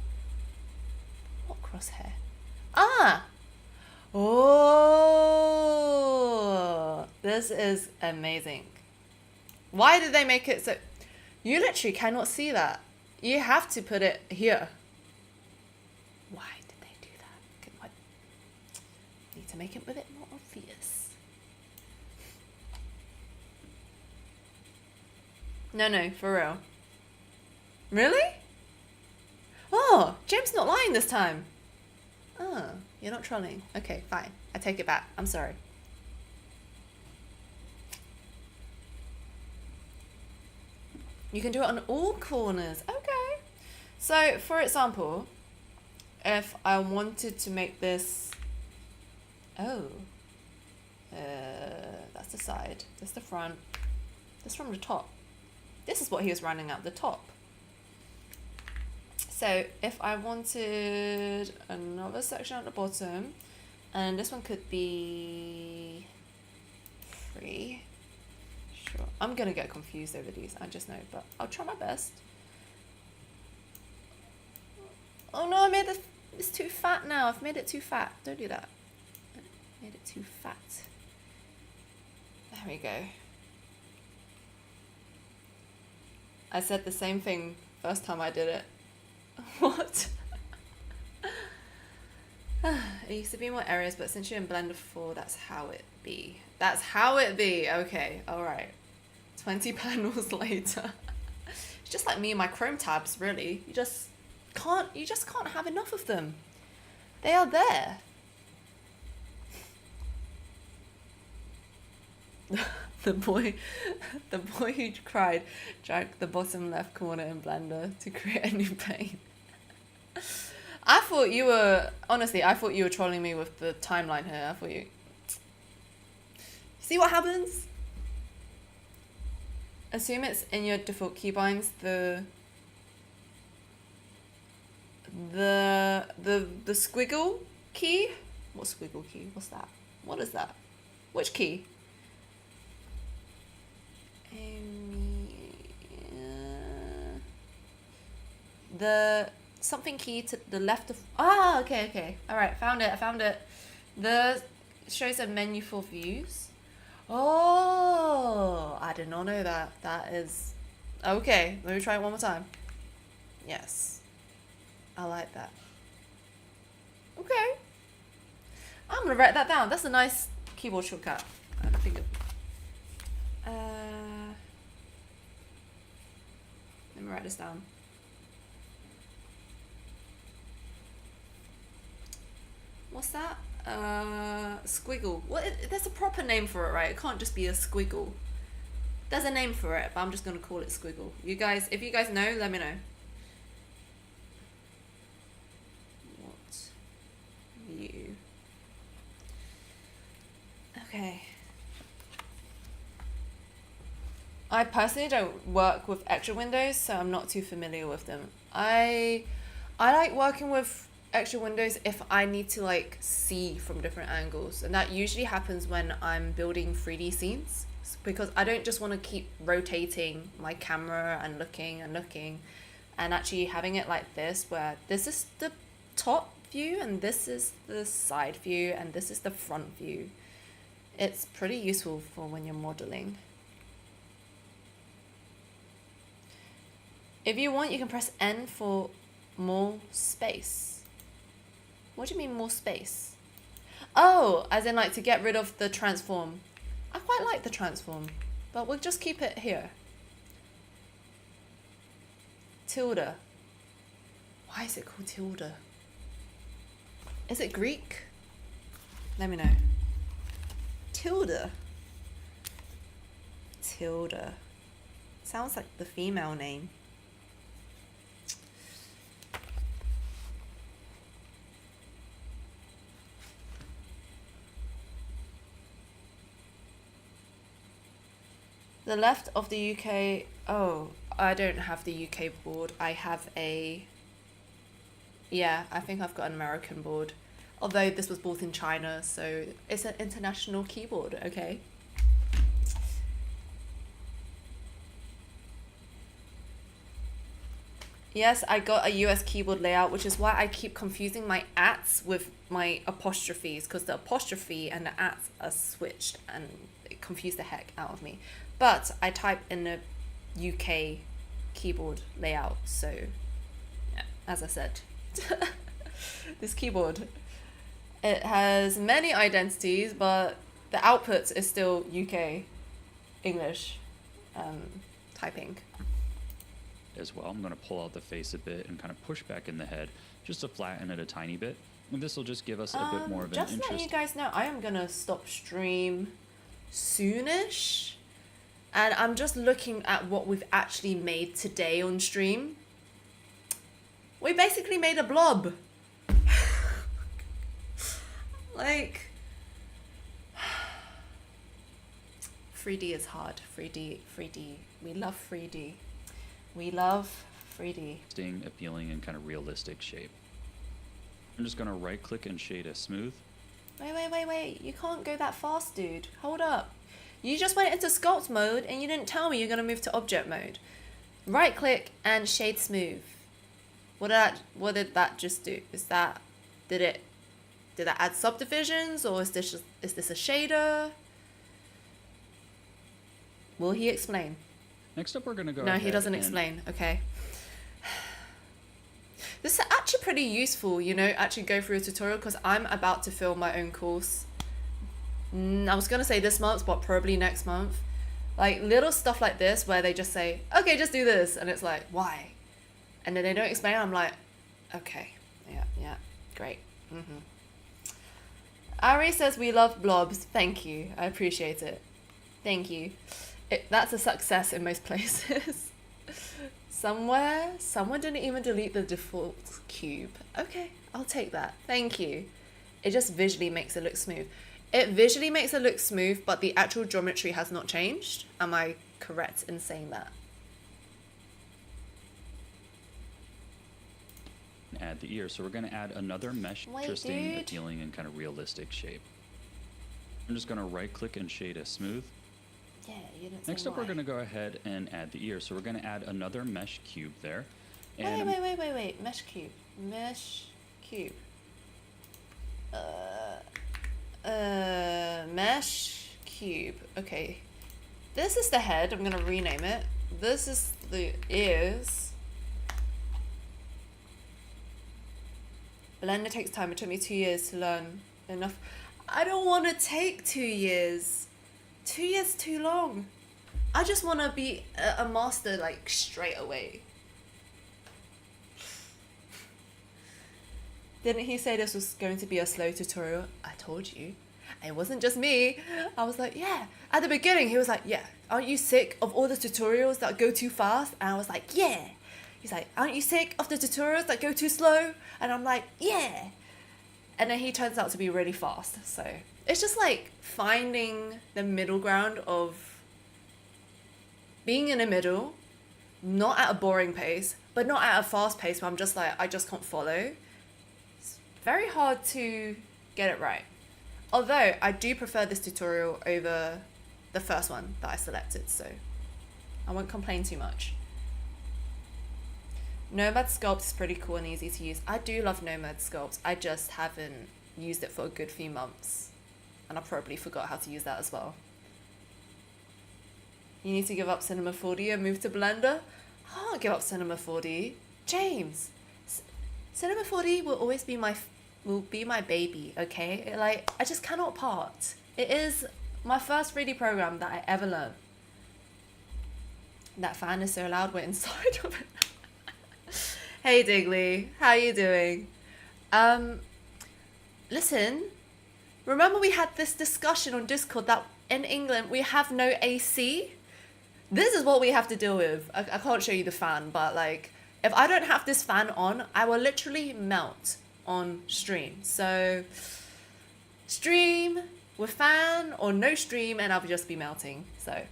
What crosshair? Ah! Oh! This is amazing. Why did they make it so... You literally cannot see that. You have to put it here. Why did they do that? I need to make it a bit more obvious. No, for real. Really? Oh, James not lying this time. Oh, you're not trolling. Okay, fine. I take it back. I'm sorry. You can do it on all corners. Okay. So, for example, if I wanted to make this... Oh. That's the side. That's the front. That's from the top. This is what he was running at the top. So if I wanted another section at the bottom, and this one could be free. Sure. I'm going to get confused over these, I just know, but I'll try my best. Oh no, I made this, it's too fat now. I've made it too fat. Don't do that. I made it too fat. There we go. I said the same thing first time I did it. What? It used to be more areas, but since you're in Blender 4, that's how it be. That's how it be. Okay, alright. 20 panels later. It's just like me and my Chrome tabs, really. You just can't have enough of them. They are there. The boy who cried dragged the bottom left corner in Blender to create a new pane. I thought you were trolling me with the timeline here. I thought you... See what happens? Assume it's in your default keybinds, the squiggle key? What squiggle key? What's that? What is that? Which key? The something key to the left of... Ah, okay. Alright, found it. The shows a menu for views. Oh, I did not know that. That is... Okay, let me try it one more time. Yes. I like that. Okay. I'm gonna write that down. That's a nice keyboard shortcut. I think let me write this down. What's that? Squiggle. There's a proper name for it, right? It can't just be a squiggle. There's a name for it, but I'm just gonna call it squiggle. You guys, if you guys know, let me know. What view? Okay. I personally don't work with extra windows, so I'm not too familiar with them. I like working with extra windows if I need to like see from different angles, and that usually happens when I'm building 3D scenes, because I don't just want to keep rotating my camera and looking and actually having it like this, where this is the top view and this is the side view and this is the front view. It's pretty useful for when you're modeling. If you want, you can press N for more space. What do you mean more space? Oh, as in like to get rid of the transform. I quite like the transform, but we'll just keep it here. Tilde. Why is it called tilde? Is it Greek? Let me know. Tilde. Tilde. Sounds like the female name. The left of the UK, oh, I don't have the UK board. I have yeah, I think I've got an American board. Although this was bought in China, so it's an international keyboard, okay? Yes, I got a US keyboard layout, which is why I keep confusing my ats with my apostrophes, because the apostrophe and the ats are switched and it confused the heck out of me. But I type in the UK keyboard layout, so yeah, as I said, this keyboard, it has many identities, but the output is still UK English typing. As well, I'm going to pull out the face a bit and kind of push back in the head just to flatten it a tiny bit. And this will just give us a bit more of an interest. Just letting you guys know, I am going to stop stream soonish. And I'm just looking at what we've actually made today on stream. We basically made a blob. Like, 3D is hard. 3D. We love 3D. We love 3D. Staying appealing and kind of realistic shape. I'm just going to right click and shade a smooth. Wait. You can't go that fast, dude. Hold up. You just went into sculpt mode and you didn't tell me you're going to move to object mode. Right click and shade smooth. What did that just do? Did that add subdivisions, or is this a shader? Will he explain? Next up, we're going to go No, he doesn't explain. Okay. This is actually pretty useful, you know, actually go through a tutorial, because I'm about to film my own course. I was going to say this month, but probably next month. Like little stuff like this where they just say, okay, just do this. And it's like, why? And then they don't explain. I'm like, okay, yeah, great. Ari says we love blobs. Thank you. I appreciate it. Thank you. That's a success in most places. Someone didn't even delete the default cube. Okay, I'll take that. Thank you. It just visually makes it look smooth. It visually makes it look smooth, but the actual geometry has not changed. Am I correct in saying that? Add the ear. So we're going to add another mesh, interesting, appealing, and kind of realistic shape. I'm just going to right click and shade a smooth. Yeah, you didn't say Next up, why. we're going to go ahead and add the ear. So we're going to add another mesh cube there. And Wait. Mesh cube. Mesh cube. Okay. This is the head. I'm going to rename it. This is the ears. Blender takes time. It took me 2 years to learn enough. I don't want to take 2 years. 2 years too long. I just want to be a master like straight away. Didn't he say this was going to be a slow tutorial? I told you. It wasn't just me. I was like, yeah. At the beginning, he was like, yeah, aren't you sick of all the tutorials that go too fast? And I was like, yeah. He's like, aren't you sick of the tutorials that go too slow? And I'm like, yeah. And then he turns out to be really fast. So it's just like finding the middle ground of being in the middle, not at a boring pace, but not at a fast pace where I'm just like, I just can't follow. It's very hard to get it right. Although I do prefer this tutorial over the first one that I selected, so I won't complain too much. Nomad Sculpt is pretty cool and easy to use. I do love Nomad Sculpt. I just haven't used it for a good few months. And I probably forgot how to use that as well. You need to give up Cinema 4D and move to Blender? I can't give up Cinema 4D. James, Cinema 4D will always be my baby, okay? Like, I just cannot part. It is my first 3D program that I ever learned. That fan is so loud, we're inside of it. Hey Digley, how you doing? Listen, remember we had this discussion on Discord that in England we have no AC? This is what we have to deal with. I can't show you the fan, but like, if I don't have this fan on, I will literally melt on stream. So stream with fan or no stream and I'll just be melting. So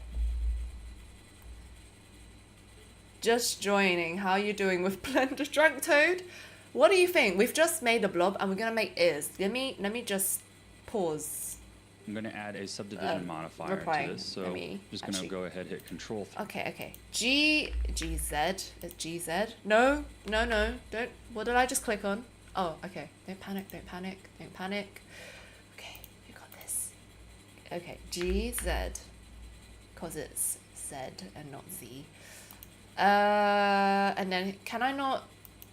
just joining. How are you doing with Blender? Drunk Toad? What do you think? We've just made a blob and we're gonna make ears. Let me just pause. I'm gonna add a subdivision modifier to this, so just gonna go ahead, hit Control. Okay. GZ. It's GZ. No, don't. What did I just click on? Oh, okay. Don't panic. Okay, you got this. Okay, GZ, cause it's Z and not Z. And then can I not?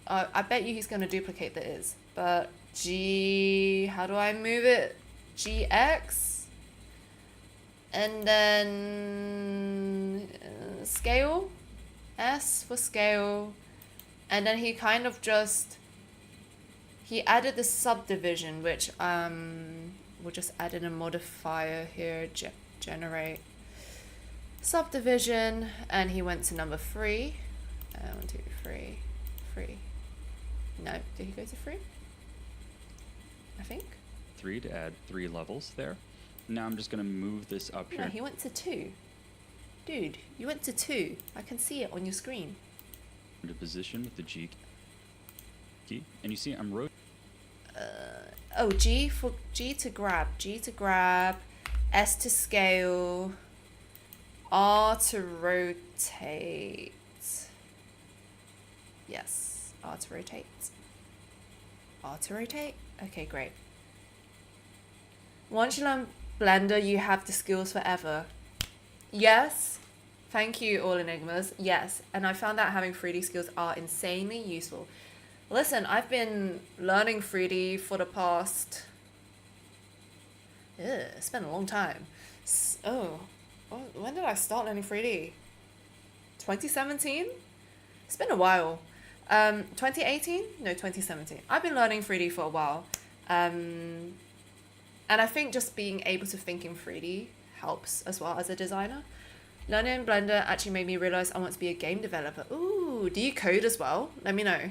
I bet you he's gonna duplicate the is, but G. How do I move it? GX, and then scale, S for scale, and then he kind of just. He added the subdivision, which we'll just add in a modifier here, generate subdivision, and he went to number 3. 1, 2, 3, 3. No, did he go to 3? I think. 3 to add 3 levels there. Now I'm just gonna move this up here. No, he went to 2. Dude, you went to 2. I can see it on your screen. Into position with the G key, and you see I'm rotating. G to grab, S to scale, R to rotate. Yes, R to rotate. Okay, great. Once you learn Blender, you have the skills forever. Yes. Thank you, All Enigmas. Yes, and I found out having 3D skills are insanely useful. Listen, I've been learning 3D for the past... it's been a long time. When did I start learning 3D? 2017? It's been a while. 2018? No, 2017. I've been learning 3D for a while. And I think just being able to think in 3D helps as well as a designer. Learning Blender actually made me realize I want to be a game developer. Ooh, do you code as well? Let me know.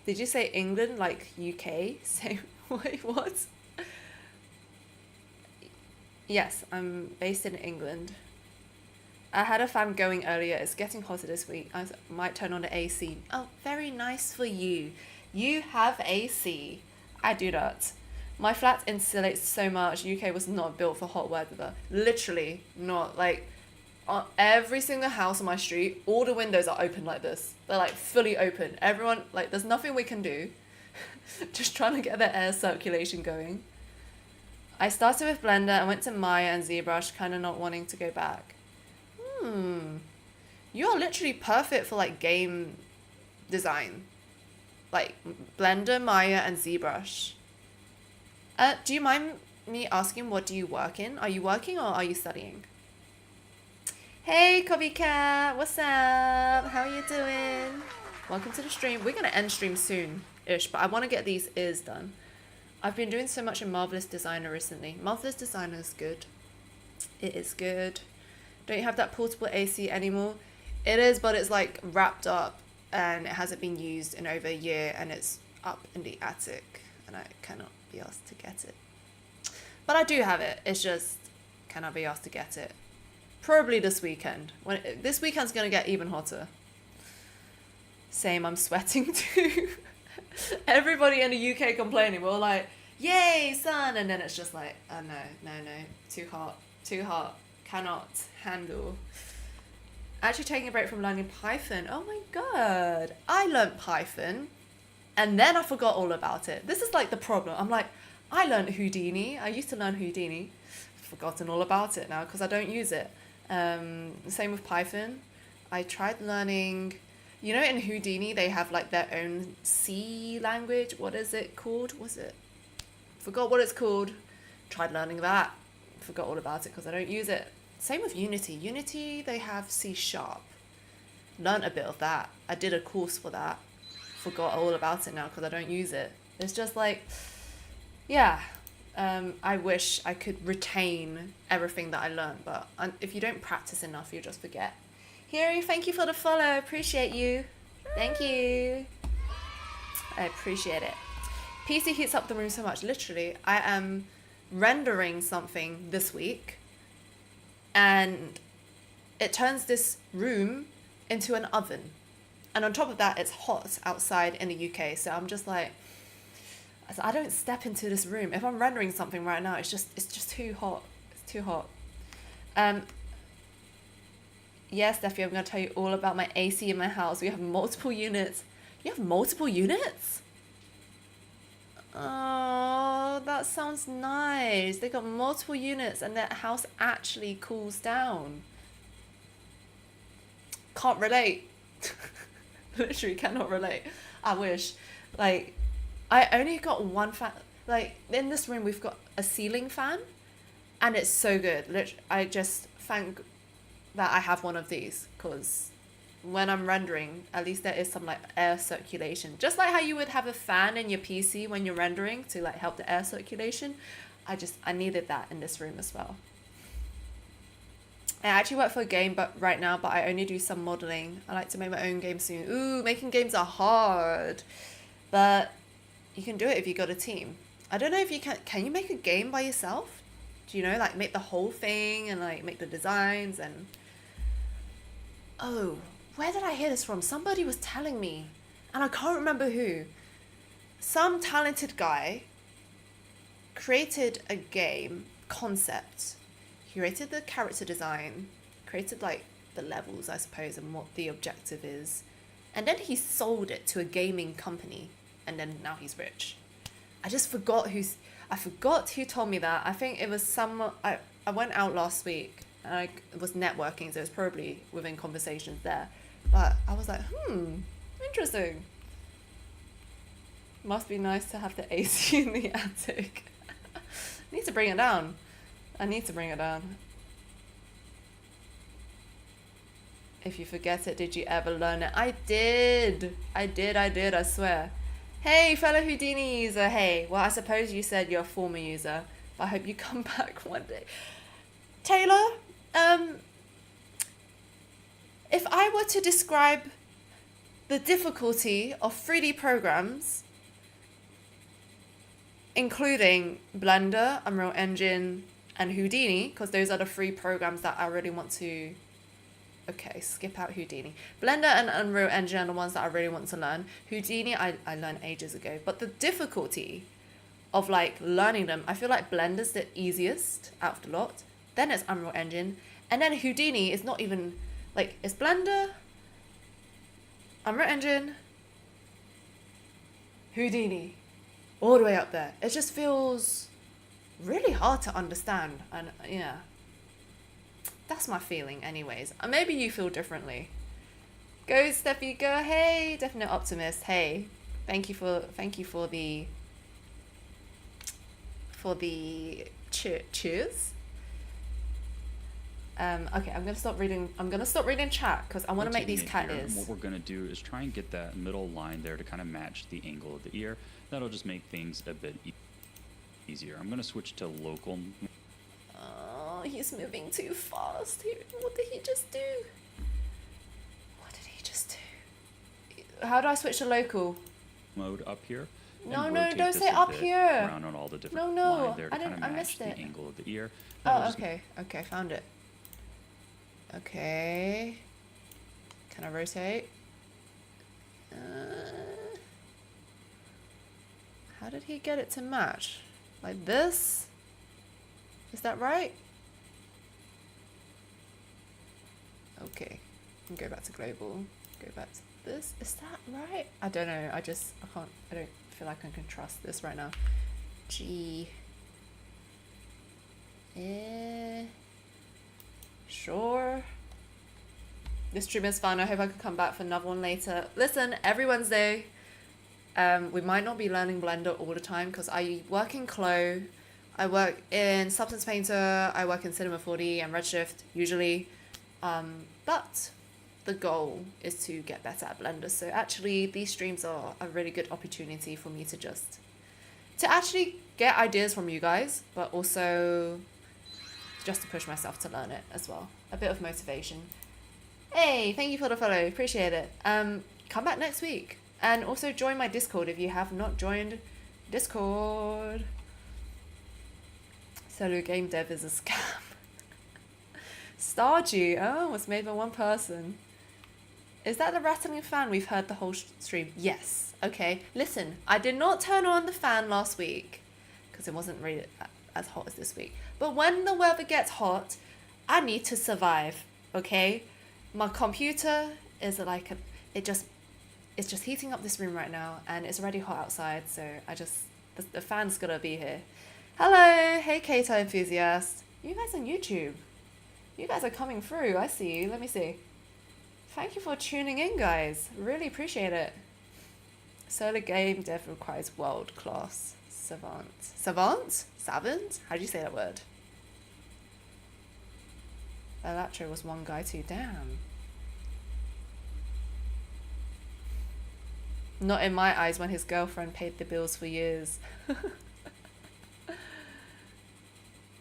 Did you say England like UK? Say, wait, what? Yes, I'm based in England. I had a fan going earlier. It's getting hotter this week. I might turn on the AC. Oh, very nice for you. You have AC. I do not. My flat insulates so much. UK was not built for hot weather. Literally not. Like, on every single house on my street, all the windows are open like this. They're like fully open. Everyone, like, there's nothing we can do. Just trying to get the air circulation going. I started with Blender and went to Maya and ZBrush, kind of not wanting to go back. You are literally perfect for like game design. Like Blender, Maya, and ZBrush. Do you mind me asking, what do you work in? Are you working or are you studying? Hey, Cobby Cat, what's up? How are you doing? Welcome to the stream. We're gonna end stream soon-ish, but I want to get these ears done. I've been doing so much in Marvelous Designer recently. Marvelous Designer is good. It is good. Don't you have that portable AC anymore? It is, but it's like wrapped up and it hasn't been used in over a year and it's up in the attic and I cannot be asked to get it. But I do have it. It's just, can I be asked to get it? Probably this weekend. This weekend's gonna get even hotter. Same, I'm sweating too. Everybody in the UK complaining. We're all like, yay, sun. And then it's just like, oh no, too hot, cannot handle. Actually taking a break from learning Python. Oh my god. I learned Python and then I forgot all about it. This is like the problem. I'm like, I learned Houdini. I used to learn Houdini. I've forgotten all about it now because I don't use it. Same with Python. I tried learning, you know, in Houdini, they have like their own C language. What is it called? Forgot what it's called. Tried learning that. Forgot all about it because I don't use it. Same with Unity. Unity, they have C#. Learned a bit of that. I did a course for that. Forgot all about it now because I don't use it. It's just like, yeah. I wish I could retain everything that I learned, but if you don't practice enough, you'll just forget. Hiri, thank you for the follow. Appreciate you. Thank you. I appreciate it. PC heats up the room so much. Literally, I am rendering something this week and it turns this room into an oven. And on top of that, it's hot outside in the UK. So I'm just like, I don't step into this room. If I'm rendering something right now, it's just too hot. It's too hot. Yes, Steffi, I'm going to tell you all about my AC in my house. We have multiple units. You have multiple units? Oh, that sounds nice. They got multiple units and their house actually cools down. Can't relate. Literally cannot relate. I wish. Like, I only got one fan. Like, in this room, we've got a ceiling fan. And it's so good. Literally, I just thank that I have one of these. Because when I'm rendering, at least there is some, like, air circulation. Just like how you would have a fan in your PC when you're rendering to, like, help the air circulation. I needed that in this room as well. I actually work for a game right now, but I only do some modeling. I like to make my own game soon. Ooh, making games are hard. But you can do it if you got a team. I don't know if you can you make a game by yourself? Do you know, like make the whole thing and like make the designs and... Oh, where did I hear this from? Somebody was telling me and I can't remember who. Some talented guy created a game concept. He created the character design, created like the levels, I suppose, and what the objective is. And then he sold it to a gaming company. And then now he's rich. I forgot who told me that. I think it was I went out last week and I was networking, so it was probably within conversations there. But I was like, interesting. Must be nice to have the AC in the attic. I need to bring it down. If you forget it, did you ever learn it? I did, I swear. Hey, fellow Houdini user, hey. Well, I suppose you said you're a former user, but I hope you come back one day. Taylor, if I were to describe the difficulty of 3D programs, including Blender, Unreal Engine, and Houdini, because those are the 3 programs that I really want to... Okay, skip out Houdini. Blender and Unreal Engine are the ones that I really want to learn. Houdini, I learned ages ago. But the difficulty of like learning them, I feel like Blender's the easiest out of the lot. Then it's Unreal Engine. And then Houdini is not even... Like, it's Blender, Unreal Engine, Houdini. All the way up there. It just feels really hard to understand. And yeah. That's my feeling anyways. Maybe you feel differently. Go, Steffi, go. Hey, Definite Optimist. Hey, thank you for the cheers. Okay, I'm gonna stop reading chat because I want to make these cat ears. What we're gonna do is try and get that middle line there to kind of match the angle of the ear. That'll just make things a bit easier. I'm gonna switch to local. Oh, he's moving too fast. What did he just do? How do I switch to local? Mode up here. No, don't say up here. Around on all the different No, line there to kind of match the angle of the ear. Oh, okay, found it. Okay. Can I rotate? How did he get it to match? Like this? Is that right? Okay. Go back to global. Go back to this. Is that right? I don't know. I don't feel like I can trust this right now. G. Sure. This stream is fun. I hope I can come back for another one later. Listen, every Wednesday, we might not be learning Blender all the time because I work in Clo, I work in Substance Painter, I work in Cinema 4D and Redshift usually, but the goal is to get better at Blender. So actually, these streams are a really good opportunity for me to actually get ideas from you guys, but also just to push myself to learn it as well. A bit of motivation. Hey, thank you for the follow. Appreciate it. Come back next week. And also join my Discord if you have not joined Discord. Solo game dev is a scam. Stardew. Oh, it's made by one person. Is that the rattling fan we've heard the whole stream? Yes. Okay. Listen, I did not turn on the fan last week because it wasn't really as hot as this week. But when the weather gets hot, I need to survive. Okay? My computer is like it's just heating up this room right now, and it's already hot outside. So the fan's gotta be here. Hello, hey Kato enthusiast. You guys on YouTube. You guys are coming through. I see you. Let me see. Thank you for tuning in, guys. Really appreciate it. Solar game dev requires world-class savant. Savant? How do you say that word? Elatro was one guy too. Damn. Not in my eyes when his girlfriend paid the bills for years.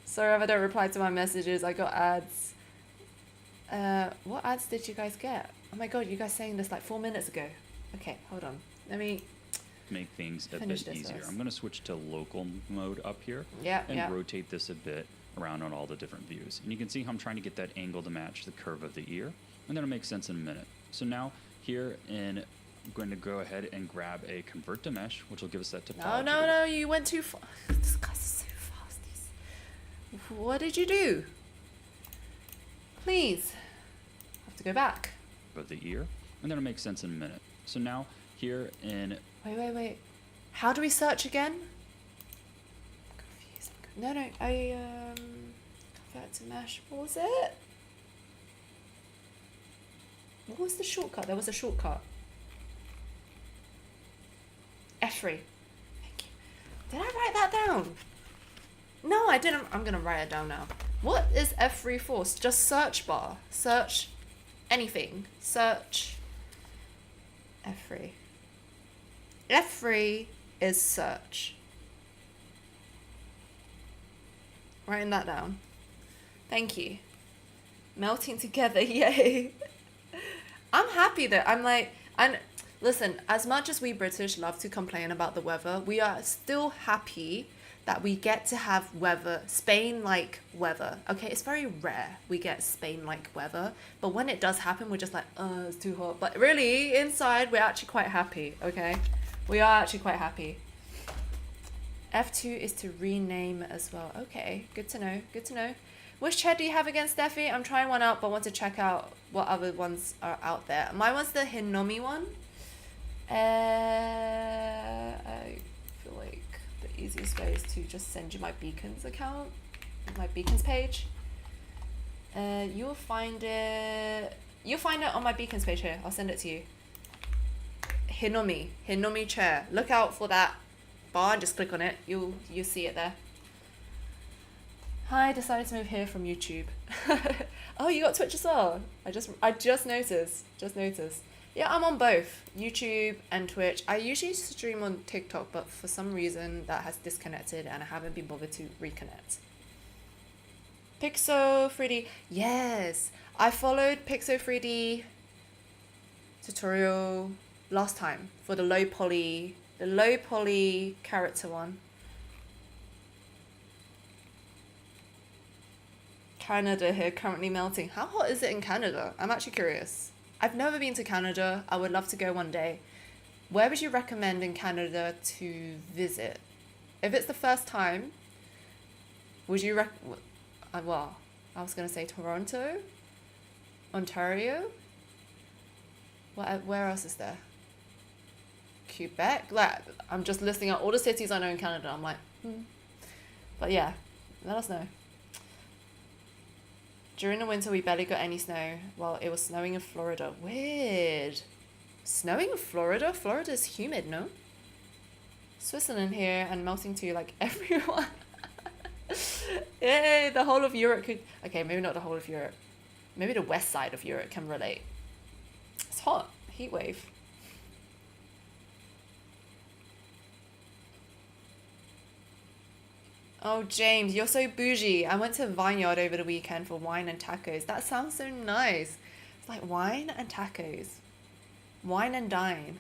Sorry if I don't reply to my messages. I got ads. What ads did you guys get? Oh my god, you guys saying this like 4 minutes ago. Okay, hold on. Let me make things a bit easier. I'm going to switch to local mode up here. And rotate this a bit around on all the different views. And you can see how I'm trying to get that angle to match the curve of the ear. And that'll make sense in a minute. So now here I'm going to go ahead and grab a convert to mesh, which will give us that topology. No, you went too far. This guy's so fast. What did you do? Please. I have to go back. Of the ear. And that'll make sense in a minute. So now here in... Wait. How do we search again? I'm confused. No, convert to mesh. What was it? What was the shortcut? There was a shortcut. F3. Thank you. Did I write that down? No, I didn't. I'm going to write it down now. What is F3 for? Just search bar. Search anything. Search F3. F3 is search. Writing that down. Thank you. Melting together, yay. I'm happy that listen, as much as we British love to complain about the weather, we are still happy that we get to have weather, Spain-like weather. Okay, it's very rare we get Spain-like weather, but when it does happen, we're just like, oh, it's too hot. But really, inside, we're actually quite happy, okay? We are actually quite happy. F2 is to rename as well. Okay, good to know. Which chair do you have again, Steffi? I'm trying one out, but want to check out what other ones are out there. My one's the Hinomi one. I feel like the easiest way is to just send you my Beacons account, my Beacons page. You'll find it You'll find it on my beacons page here. I'll send it to you. Hinomi chair. Look out for that bar and just click on it. You'll see it there. Hi, decided to move here from YouTube. Oh, you got Twitch as well. I just noticed. Yeah, I'm on both YouTube and Twitch. I usually stream on TikTok, but for some reason that has disconnected and I haven't been bothered to reconnect. Pixo 3D. Yes, I followed Pixo 3D tutorial last time for the low poly character one. Canada here, currently melting. How hot is it in Canada? I'm actually curious. I've never been to Canada. I would love to go one day. Where would you recommend in Canada to visit? If it's the first time, would you well, I was going to say Toronto, Ontario. Where else is there? Quebec? Like, I'm just listing out all the cities I know in Canada. I'm like, But yeah, let us know. During the winter, we barely got any snow. Well, it was snowing in Florida. Weird. Snowing in Florida? Florida's humid, no? Switzerland here and melting too, like everyone. Yay, the whole of Europe could... Okay, maybe not the whole of Europe. Maybe the west side of Europe can relate. It's hot. Heat wave. Oh, James, you're so bougie. I went to Vineyard over the weekend for wine and tacos. That sounds so nice. It's like wine and tacos. Wine and dine.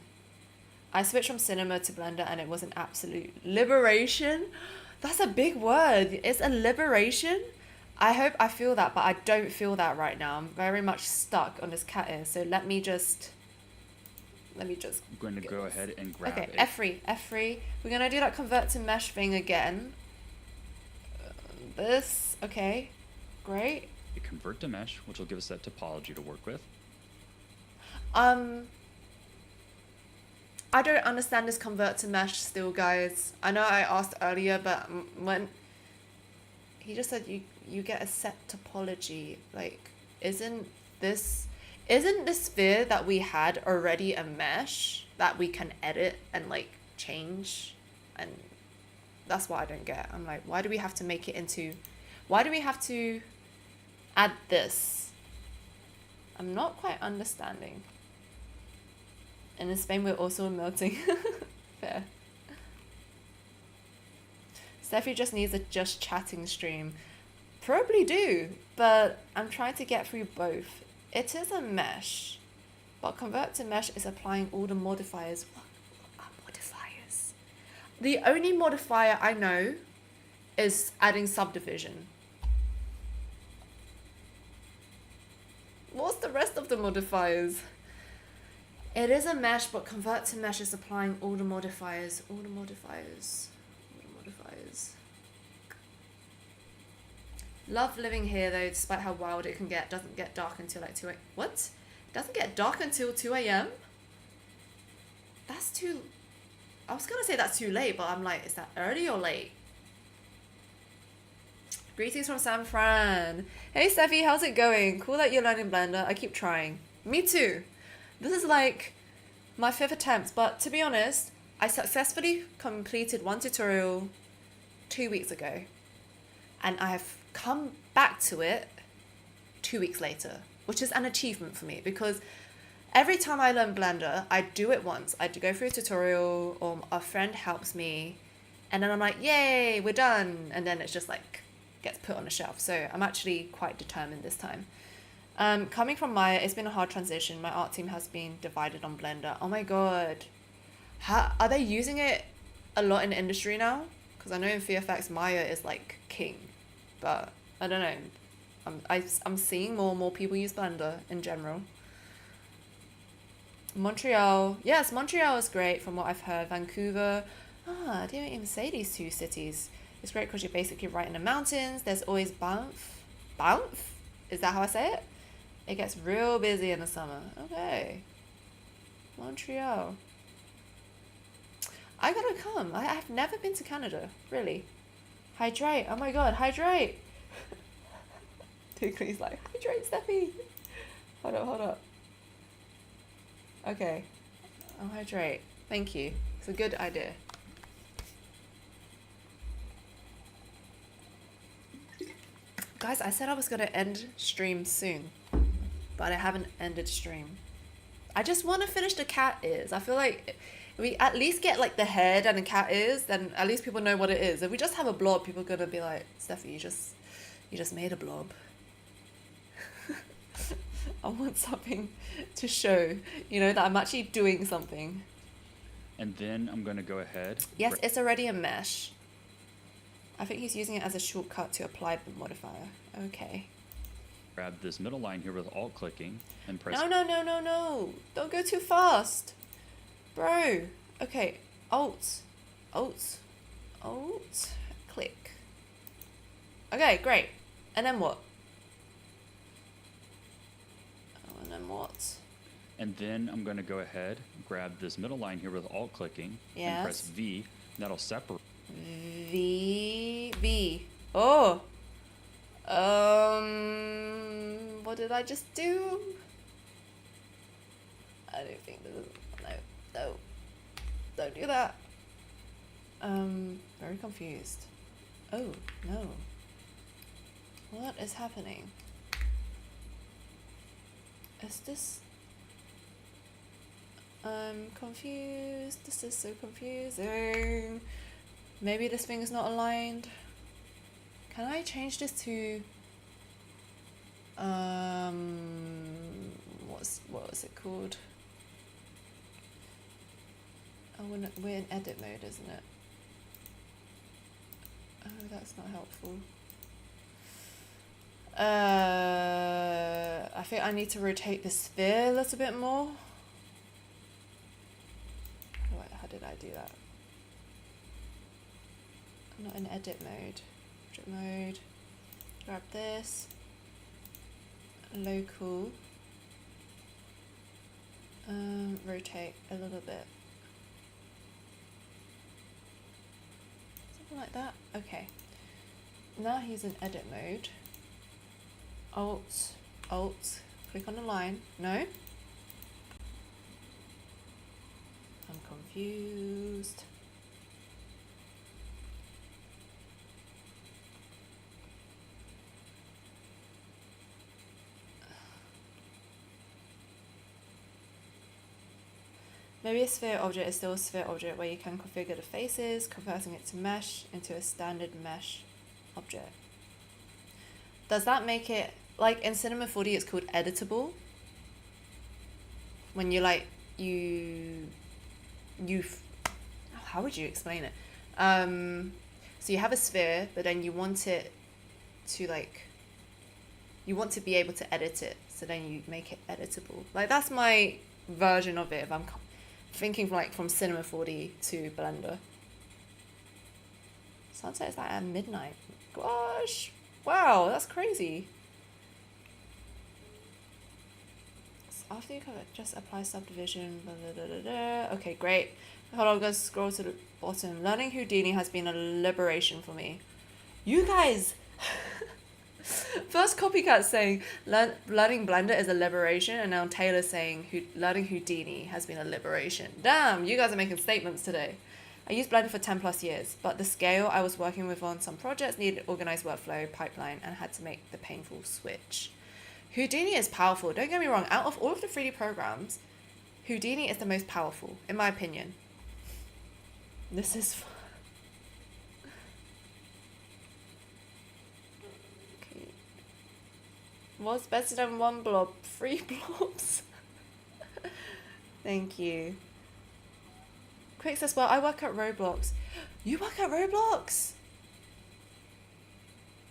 I switched from cinema to Blender and it was an absolute liberation. That's a big word. It's a liberation. I hope I feel that, but I don't feel that right now. I'm very much stuck on this cat ear. So let me just... I'm going to go ahead and grab it. Okay, F3. We're going to do that convert to mesh thing again. This, okay, great. You convert to mesh, which will give us that topology to work with. I don't understand this convert to mesh still, guys. I know I asked earlier, but when he just said you get a set topology, like, isn't the sphere that we had already a mesh that we can edit and like change? And that's what I don't get. I'm like, why do we have to make it into... Why do we have to add this? I'm not quite understanding. And in Spain, we're also melting. Fair. Steffi just needs a just chatting stream. Probably do, but I'm trying to get through both. It is a mesh, but convert to mesh is applying all the modifiers. What are modifiers? The only modifier I know is adding subdivision. What's the rest of the modifiers? It is a mesh, but convert to mesh is applying all the modifiers. All the modifiers. Love living here though, despite how wild it can get. Doesn't get dark until like 2 a.m. What? Doesn't get dark until 2 a.m.? That's too... I was gonna say that's too late, but I'm like, is that early or late? Greetings from San Fran. Hey Steffi, how's it going? Cool that you're learning Blender. I keep trying. Me too. This is like my 5th attempt, but to be honest, I successfully completed one tutorial 2 weeks ago. And I have come back to it 2 weeks later, which is an achievement for me because every time I learn Blender, I do it once. I go through a tutorial or a friend helps me and then I'm like, yay, we're done. And then it's just like gets put on a shelf. So I'm actually quite determined this time. Coming from Maya, it's been a hard transition. My art team has been divided on Blender. Oh my God. Are they using it a lot in the industry now? Because I know in VFX, Maya is like king. But I don't know. I'm seeing more and more people use Blender in general. Montreal. Yes, Montreal is great from what I've heard. Vancouver. I didn't even say these 2 cities. It's great because you're basically right in the mountains. There's always Banff. Banff? Is that how I say it? It gets real busy in the summer. Okay. Montreal. I gotta come. I've never been to Canada, really. Hydrate. Oh my God, hydrate. Tickly's like, hydrate, Steffi. Hold up, hold up. Okay. I'll hydrate. Thank you. It's a good idea. Guys, I said I was going to end stream soon, but I haven't ended stream. I just want to finish the cat ears. I feel like if we at least get like the head and the cat ears, then at least people know what it is. If we just have a blob, people are going to be like, Steffi, you just made a blob. I want something to show, you know, that I'm actually doing something. And then I'm going to go ahead. Yes, it's already a mesh. I think he's using it as a shortcut to apply the modifier. Okay. Grab this middle line here with alt clicking and press. No. Don't go too fast. Bro. Okay. Alt. Click. Okay, great. And then what? Oh, and then what? And then I'm going to go ahead, grab this middle line here with alt clicking and press V. That'll separate. V. Oh. What did I just do? I don't think this is... No. Don't do that. Very confused. Oh, no. What is happening? Is this... I'm confused. This is so confusing. Maybe this thing is not aligned. Can I change this to what was it called? Oh, we're in edit mode, isn't it? Oh, that's not helpful. I think I need to rotate the sphere a little bit more. Wait, how did I do that? I'm not in edit mode. Object mode. Grab this. Local. Rotate a little bit. Something like that. Okay. Now he's in edit mode. Alt. Click on the line. No? I'm confused. Maybe a sphere object is still a sphere object where you can configure the faces, converting it to mesh into a standard mesh object. Does that make it, like in Cinema 4D it's called editable? When you like, how would you explain it? So you have a sphere, but then you want it to like, you want to be able to edit it, so then you make it editable. Like that's my version of it if I'm thinking like from Cinema 4D to Blender. Sunset is like at midnight. Gosh, wow, that's crazy. So after you cover, just apply subdivision. Blah, blah, blah, blah, blah. Okay, great. Hold on, I'm gonna scroll to the bottom. Learning Houdini has been a liberation for me. You guys. First copycat saying learning Blender is a liberation, and now Taylor saying learning Houdini has been a liberation. Damn, you guys are making statements today. I used Blender for 10 plus years, but the scale I was working with on some projects needed organized workflow pipeline and had to make the painful switch. Houdini is powerful, don't get me wrong. Out of all of the 3D programs, Houdini is the most powerful, in my opinion. This is fun. What's better than one blob? 3 blobs. Thank you. Quick says, well, I work at Roblox. You work at Roblox?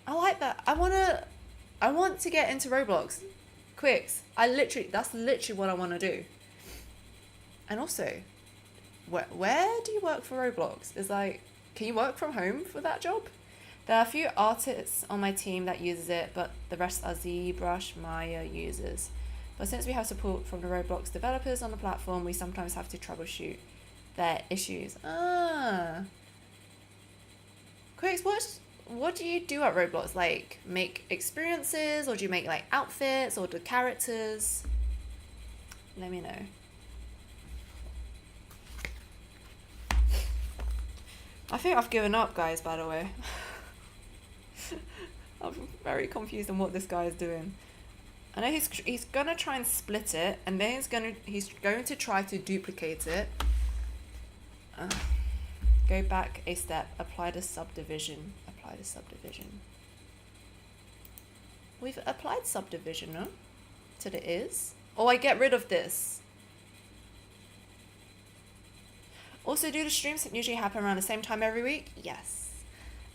I like that. I want to get into Roblox. Quicks. That's literally what I want to do. And also, where do you work for Roblox? Is like, can you work from home for that job? There are a few artists on my team that uses it, but the rest are ZBrush, Maya users. But since we have support from the Roblox developers on the platform, we sometimes have to troubleshoot their issues. Quicks, what do you do at Roblox? Like, make experiences, or do you make like outfits, or the characters? Let me know. I think I've given up, guys, by the way. I'm very confused on what this guy is doing. I know he's gonna try and split it, and then he's going to try to duplicate it. Go back a step. Apply the subdivision. Apply the subdivision. We've applied subdivision, no? To the is. Oh, I get rid of this. Also, do the streams usually happen around the same time every week? Yes.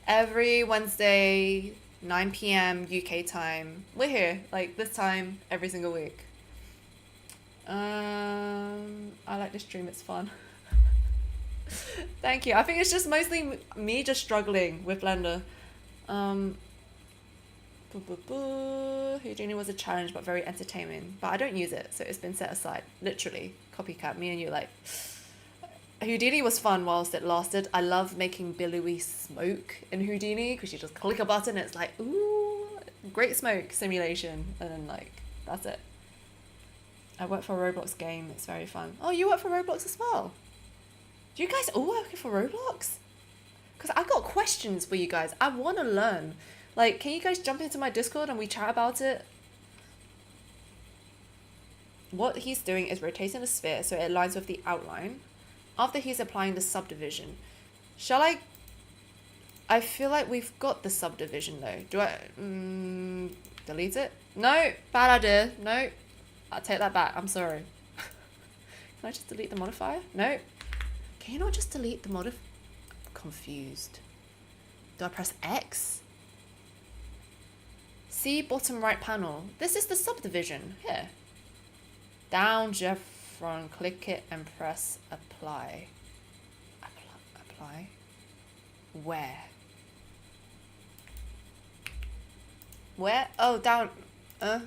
Every Wednesday, 9 p.m. UK time. We're here, like this time every single week. I like this stream, it's fun. Thank you. I think it's just mostly me just struggling with Blender. Houdini was a challenge but very entertaining. But I don't use it, so it's been set aside. Literally. Copycat. Me and you like... Houdini was fun whilst it lasted. I love making billowy smoke in Houdini because you just click a button and it's like, ooh, great smoke simulation. And then like, that's it. I work for a Roblox game. It's very fun. Oh, you work for Roblox as well? Do you guys all work for Roblox? Because I got questions for you guys. I want to learn. Like, can you guys jump into my Discord and we chat about it? What he's doing is rotating the sphere so it aligns with the outline. After he's applying the subdivision. Shall I feel like we've got the subdivision though. Do I... delete it? No! Bad idea. No. I'll take that back. I'm sorry. Can I just delete the modifier? No. Can you not just delete the I'm confused. Do I press X? See bottom right panel. This is the subdivision. Here. Down, Jeffron. Click it and press apply. Apply? Where? Where? Oh, down. But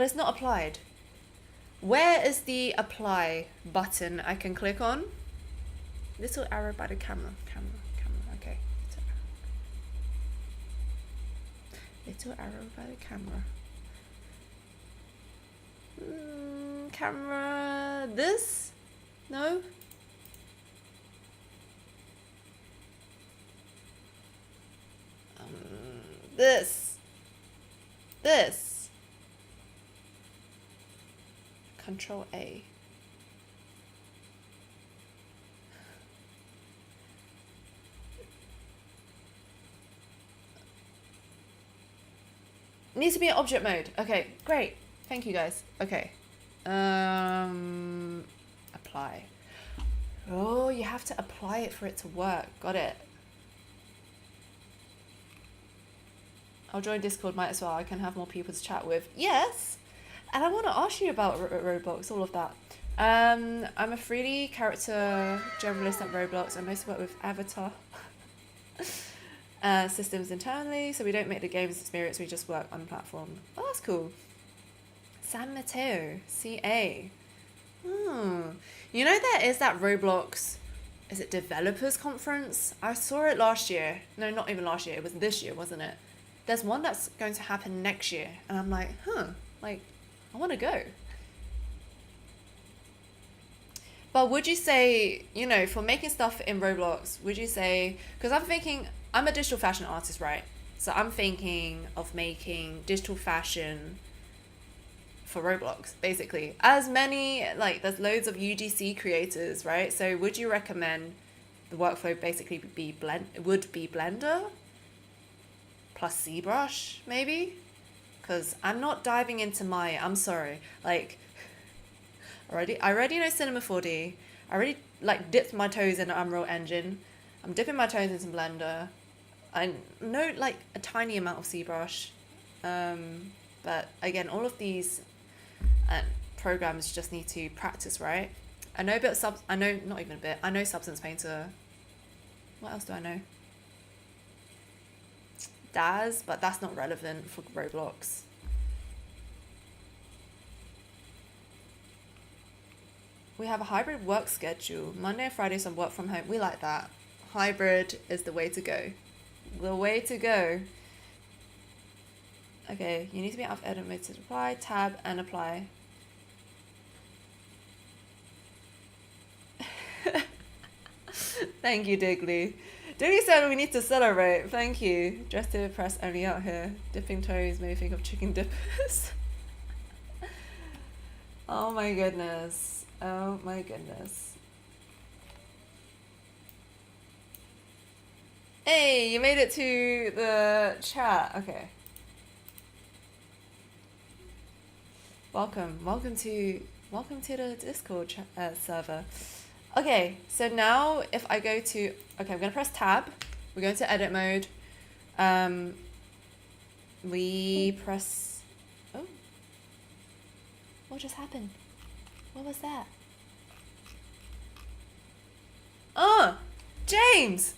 it's not applied. Where is the apply button I can click on? Little arrow by the camera. Camera. Okay. Little arrow by the camera. Camera. This? No? This. Control A. Needs to be in object mode. Okay, great. Thank you guys. Okay. Apply. Oh, you have to apply it for it to work. Got it. I'll join Discord, might as well. I can have more people to chat with. Yes! And I want to ask you about Roblox, all of that. I'm a 3D character generalist at Roblox. I mostly work with Avatar systems internally, so we don't make the games experience, we just work on the platform. Oh, that's cool. San Mateo, CA. You know there is that Roblox, is it developers conference? I saw it last year. No, not even last year. It was this year, wasn't it? There's one that's going to happen next year. And I'm like, like, I want to go. But would you say, you know, for making stuff in Roblox, would you say, because I'm thinking, I'm a digital fashion artist, right? So I'm thinking of making digital fashion for Roblox, basically. As many, like, there's loads of UGC creators, right? So would you recommend the workflow basically be Blender plus ZBrush, maybe? Because I'm not diving into Maya, I'm sorry. Like, I already know Cinema 4D. I already, like, dipped my toes in Unreal Engine. I'm dipping my toes into Blender. I know, like, a tiny amount of ZBrush. But, again, all of these programs just need to practice, right? I know a bit of I know Substance Painter. What else do I know? Daz, but that's not relevant for Roblox. We have a hybrid work schedule. Monday and Fridays on work from home. We like that. Hybrid is the way to go. The way to go. Okay, you need to be out of edit mode to apply, tab, and apply. Thank you, Digley. Digley said we need to celebrate. Thank you. Dressed to impress only out here. Dipping toes made me think of chicken dippers. Oh my goodness. Oh my goodness. Hey, you made it to the chat. Okay. Welcome to the Discord server. Okay, so now if I go to, okay, I'm gonna press tab. We're going to edit mode. We press, oh, what just happened? What was that? Oh, James!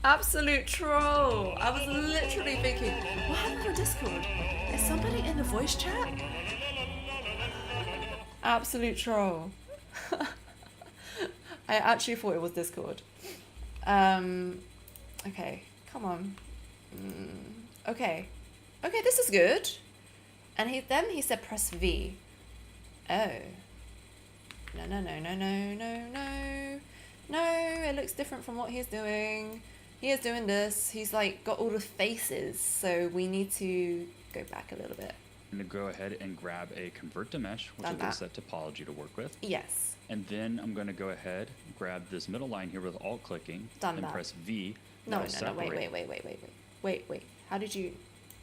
Absolute troll. I was literally thinking, what happened on Discord? Is somebody in the voice chat? Absolute troll. I actually thought it was Discord. Okay, come on. Okay. Okay, this is good. And then he said press V. Oh. No, it looks different from what he's doing. He is doing this. He's like got all the faces, so we need to go back a little bit. I'm going to go ahead and grab a convert to mesh, which will give us that topology to work with. Yes. And then I'm going to go ahead, grab this middle line here with alt clicking, and press V. No, wait. How did you,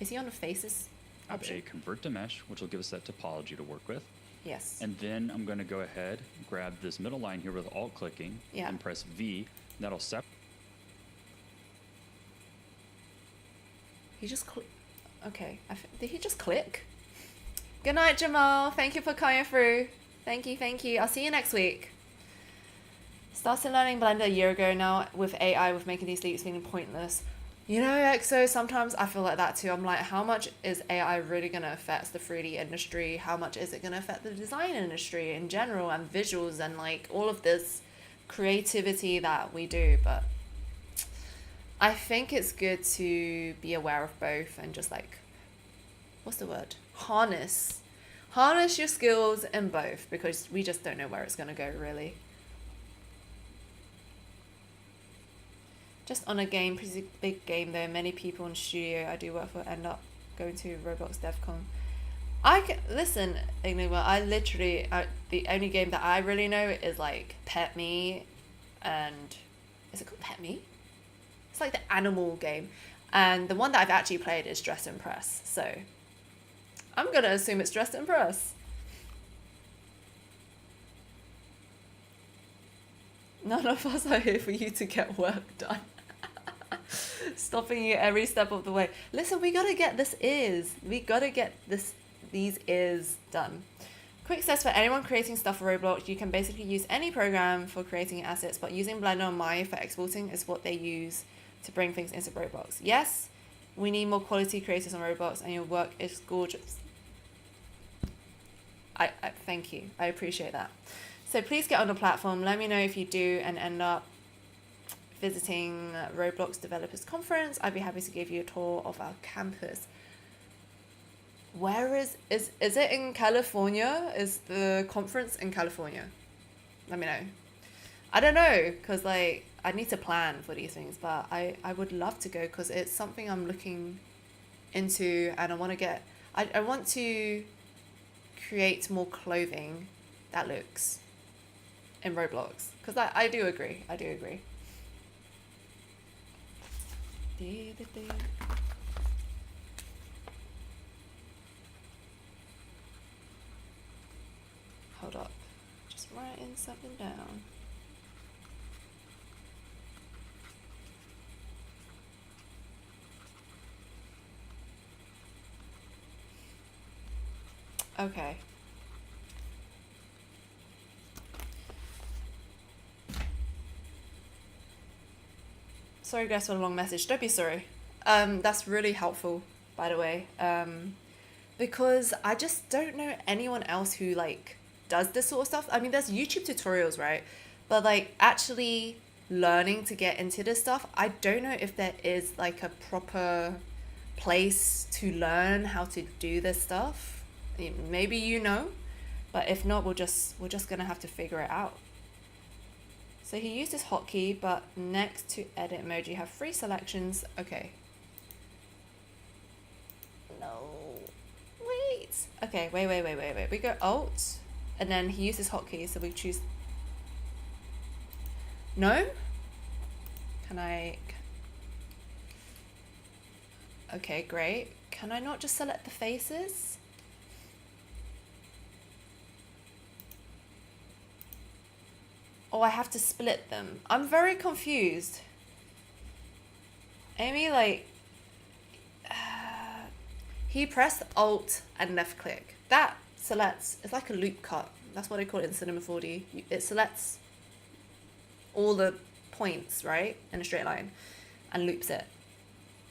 is he on the faces option? A convert to mesh, which will give us that topology to work with. Yes. And then I'm going to go ahead, grab this middle line here with alt clicking, and press V. That'll separate. He just okay. Did he just click? Good night, Jamal. Thank you for coming through. Thank you. I'll see you next week. Started learning Blender a year ago now. With AI, with making these leaps feeling pointless. You know, EXO, sometimes I feel like that too. I'm like, how much is AI really going to affect the 3D industry? How much is it going to affect the design industry in general and visuals and like all of this creativity that we do? But I think it's good to be aware of both and just like, what's the word? Harness your skills in both, because we just don't know where it's going to go really. Just on a game, pretty big game though, many people in the studio I do work for end up going to Roblox DevCon. Listen, Enigma, the only game that I really know is like Pet Me, and is it called Pet Me? It's like the animal game. And the one that I've actually played is Dress to Impress. So I'm going to assume it's Dress to Impress. None of us are here for you to get work done. Stopping you every step of the way. Listen, we got to get these ears done. Quick steps for anyone creating stuff for Roblox. You can basically use any program for creating assets, but using Blender and Maya for exporting is what they use to bring things into Roblox. Yes, we need more quality creators on Roblox, and your work is gorgeous. I thank you. I appreciate that. So please get on the platform. Let me know if you do and end up visiting Roblox Developers Conference. I'd be happy to give you a tour of our campus. Where is it in California? Is the conference in California? Let me know. I don't know, because like I need to plan for these things, but I would love to go because it's something I'm looking into, and I want to create more clothing that looks in Roblox, because I do agree. Hold up, just writing something down. Okay. Sorry guys for the long message. Don't be sorry. That's really helpful, by the way. Because I just don't know anyone else who like does this sort of stuff. I mean, there's YouTube tutorials, right? But like actually learning to get into this stuff, I don't know if there is like a proper place to learn how to do this stuff. Maybe you know, but if not, we're just gonna have to figure it out. So he used his hotkey, but next to edit mode you have 3 selections. Okay. No. Wait. Okay, wait. We go Alt, and then he uses hotkey, so we choose. No? Can I? Okay, great. Can I not just select the faces? Oh, I have to split them. I'm very confused. Amy, like, he pressed Alt and left click. That selects, it's like a loop cut. That's what I call it in Cinema 4D. It selects all the points, right, in a straight line and loops it.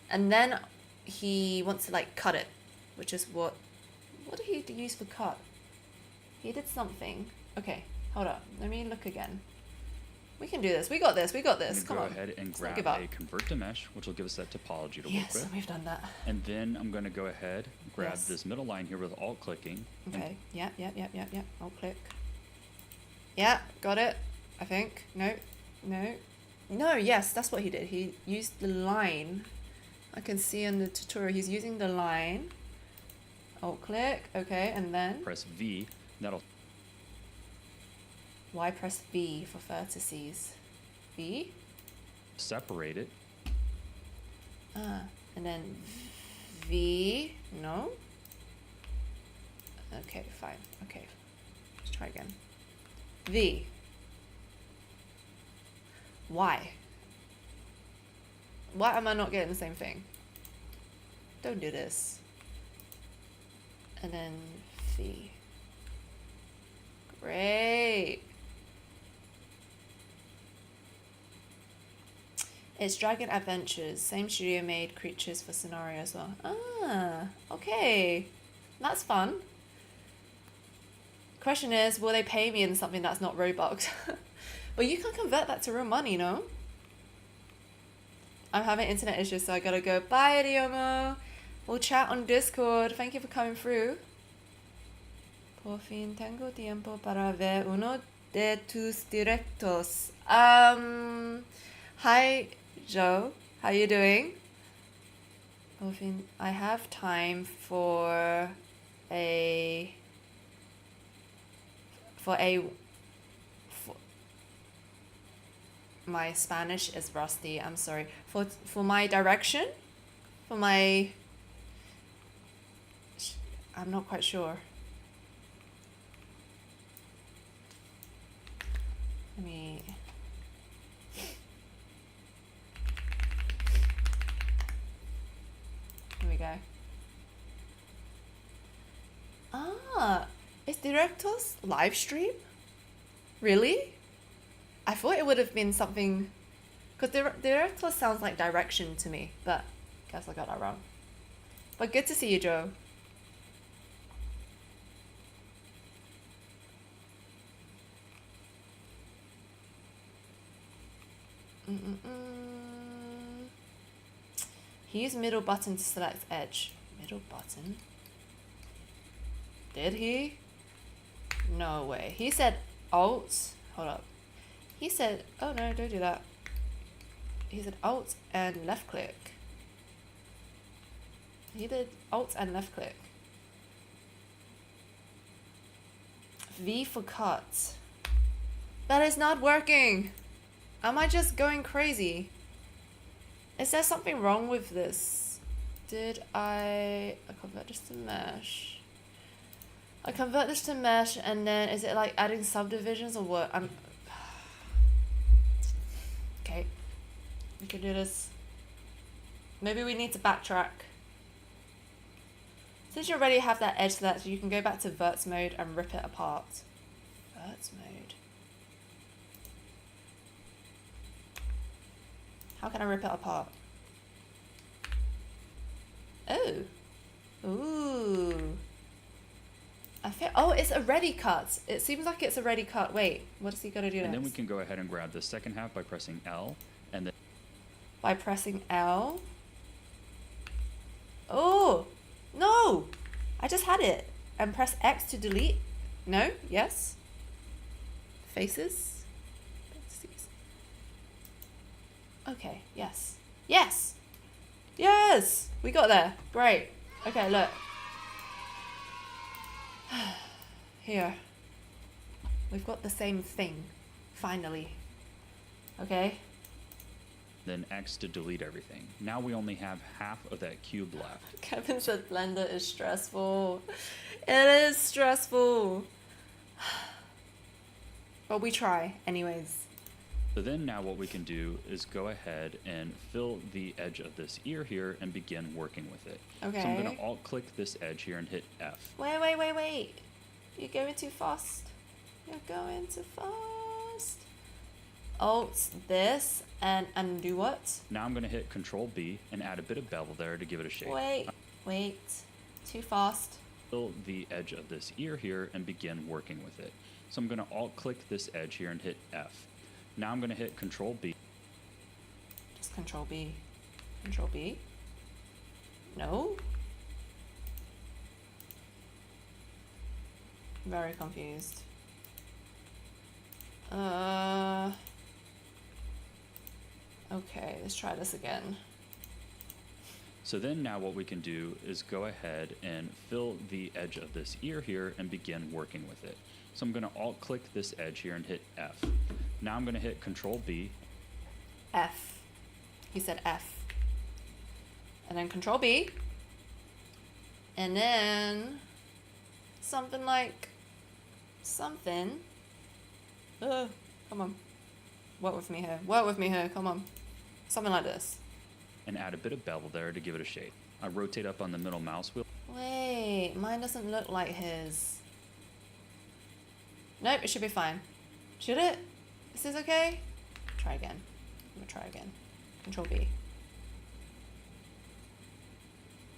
And then he wants to like cut it, which is what did he use for cut? He did something. Okay, hold up. Let me look again. We can do this. We got this. Come on. Go ahead and grab a convert to mesh, which will give us that topology to work with. Yes, we've done that. And then I'm going to go ahead and grab this middle line here with alt clicking. Okay. Yep. Alt click. Yeah, got it. I think. No. Yes, that's what he did. He used the line. I can see in the tutorial he's using the line. Alt click. Okay, and then press V. That'll. Why press V for vertices? V? Separate it. And then V. No? Okay, fine. Okay. Let's try again. V. Why? Why am I not getting the same thing? Don't do this. And then V. Great. It's Dragon Adventures. Same studio made creatures for scenario as well. Ah, okay. That's fun. Question is, will they pay me in something that's not Robux? But you can convert that to real money, no? I'm having internet issues, so I gotta go. Bye, Idiomo. We'll chat on Discord. Thank you for coming through. Por fin tengo tiempo para ver uno de tus directos. Hi, Joe. How you doing? Por fin, I have time for my Spanish is rusty. I'm sorry. For my direction? I'm not quite sure. Let me... Here we go. Ah, is Directos live stream? Really? I thought it would have been something... Because Directos sounds like direction to me, but guess I got that wrong. But good to see you, Joe. He used middle button to select edge. Middle button? Did he? No way. He said alt. Hold up. He said, oh no, don't do that. He said alt and left click. He did alt and left click. V for cut. That is not working. Am I just going crazy? Is there something wrong with this? Did I convert this to mesh? I convert this to mesh and then is it like adding subdivisions or what? Okay. We can do this. Maybe we need to backtrack. Since you already have that edge select, you can go back to verts mode and rip it apart. Verts mode. How can I rip it apart? Oh. Ooh. I think, oh, it's already cut. It seems like it's already cut. Wait, what does he got to do And next? then we can go ahead and grab the second half by pressing L, and then By pressing L. Oh, no! I just had it. And press X to delete. No? Yes? Faces? Okay, yes. Yes! Yes! We got there. Great. Okay, look. Here. We've got the same thing. Finally. Okay? then X to delete everything. Now we only have half of that cube left. Kevin said Blender is stressful. It is stressful. But we try anyways. So then now what we can do is go ahead and fill the edge of this ear here and begin working with it. Okay. So I'm going to alt click this edge here and hit F. Wait. You're going too fast. You're going too fast. Alt this and do what? Now I'm going to hit Control B and add a bit of bevel there to give it a shape. Wait. Too fast. Fill the edge of this ear here and begin working with it. So I'm going to alt click this edge here and hit F. Now I'm going to hit Control B. Just Control B. Control B? No? Very confused. Okay, let's try this again. So then now what we can do is go ahead and fill the edge of this ear here and begin working with it. So I'm going to alt click this edge here and hit F. Now I'm going to hit Control B. F. He said F. And then Control B. And then something like something. Come on. Work with me here. Come on. Something like this. And add a bit of bevel there to give it a shape. I rotate up on the middle mouse wheel. Wait, mine doesn't look like his. Nope, it should be fine. Should it? Is this okay? Try again. I'm gonna try again. Control B.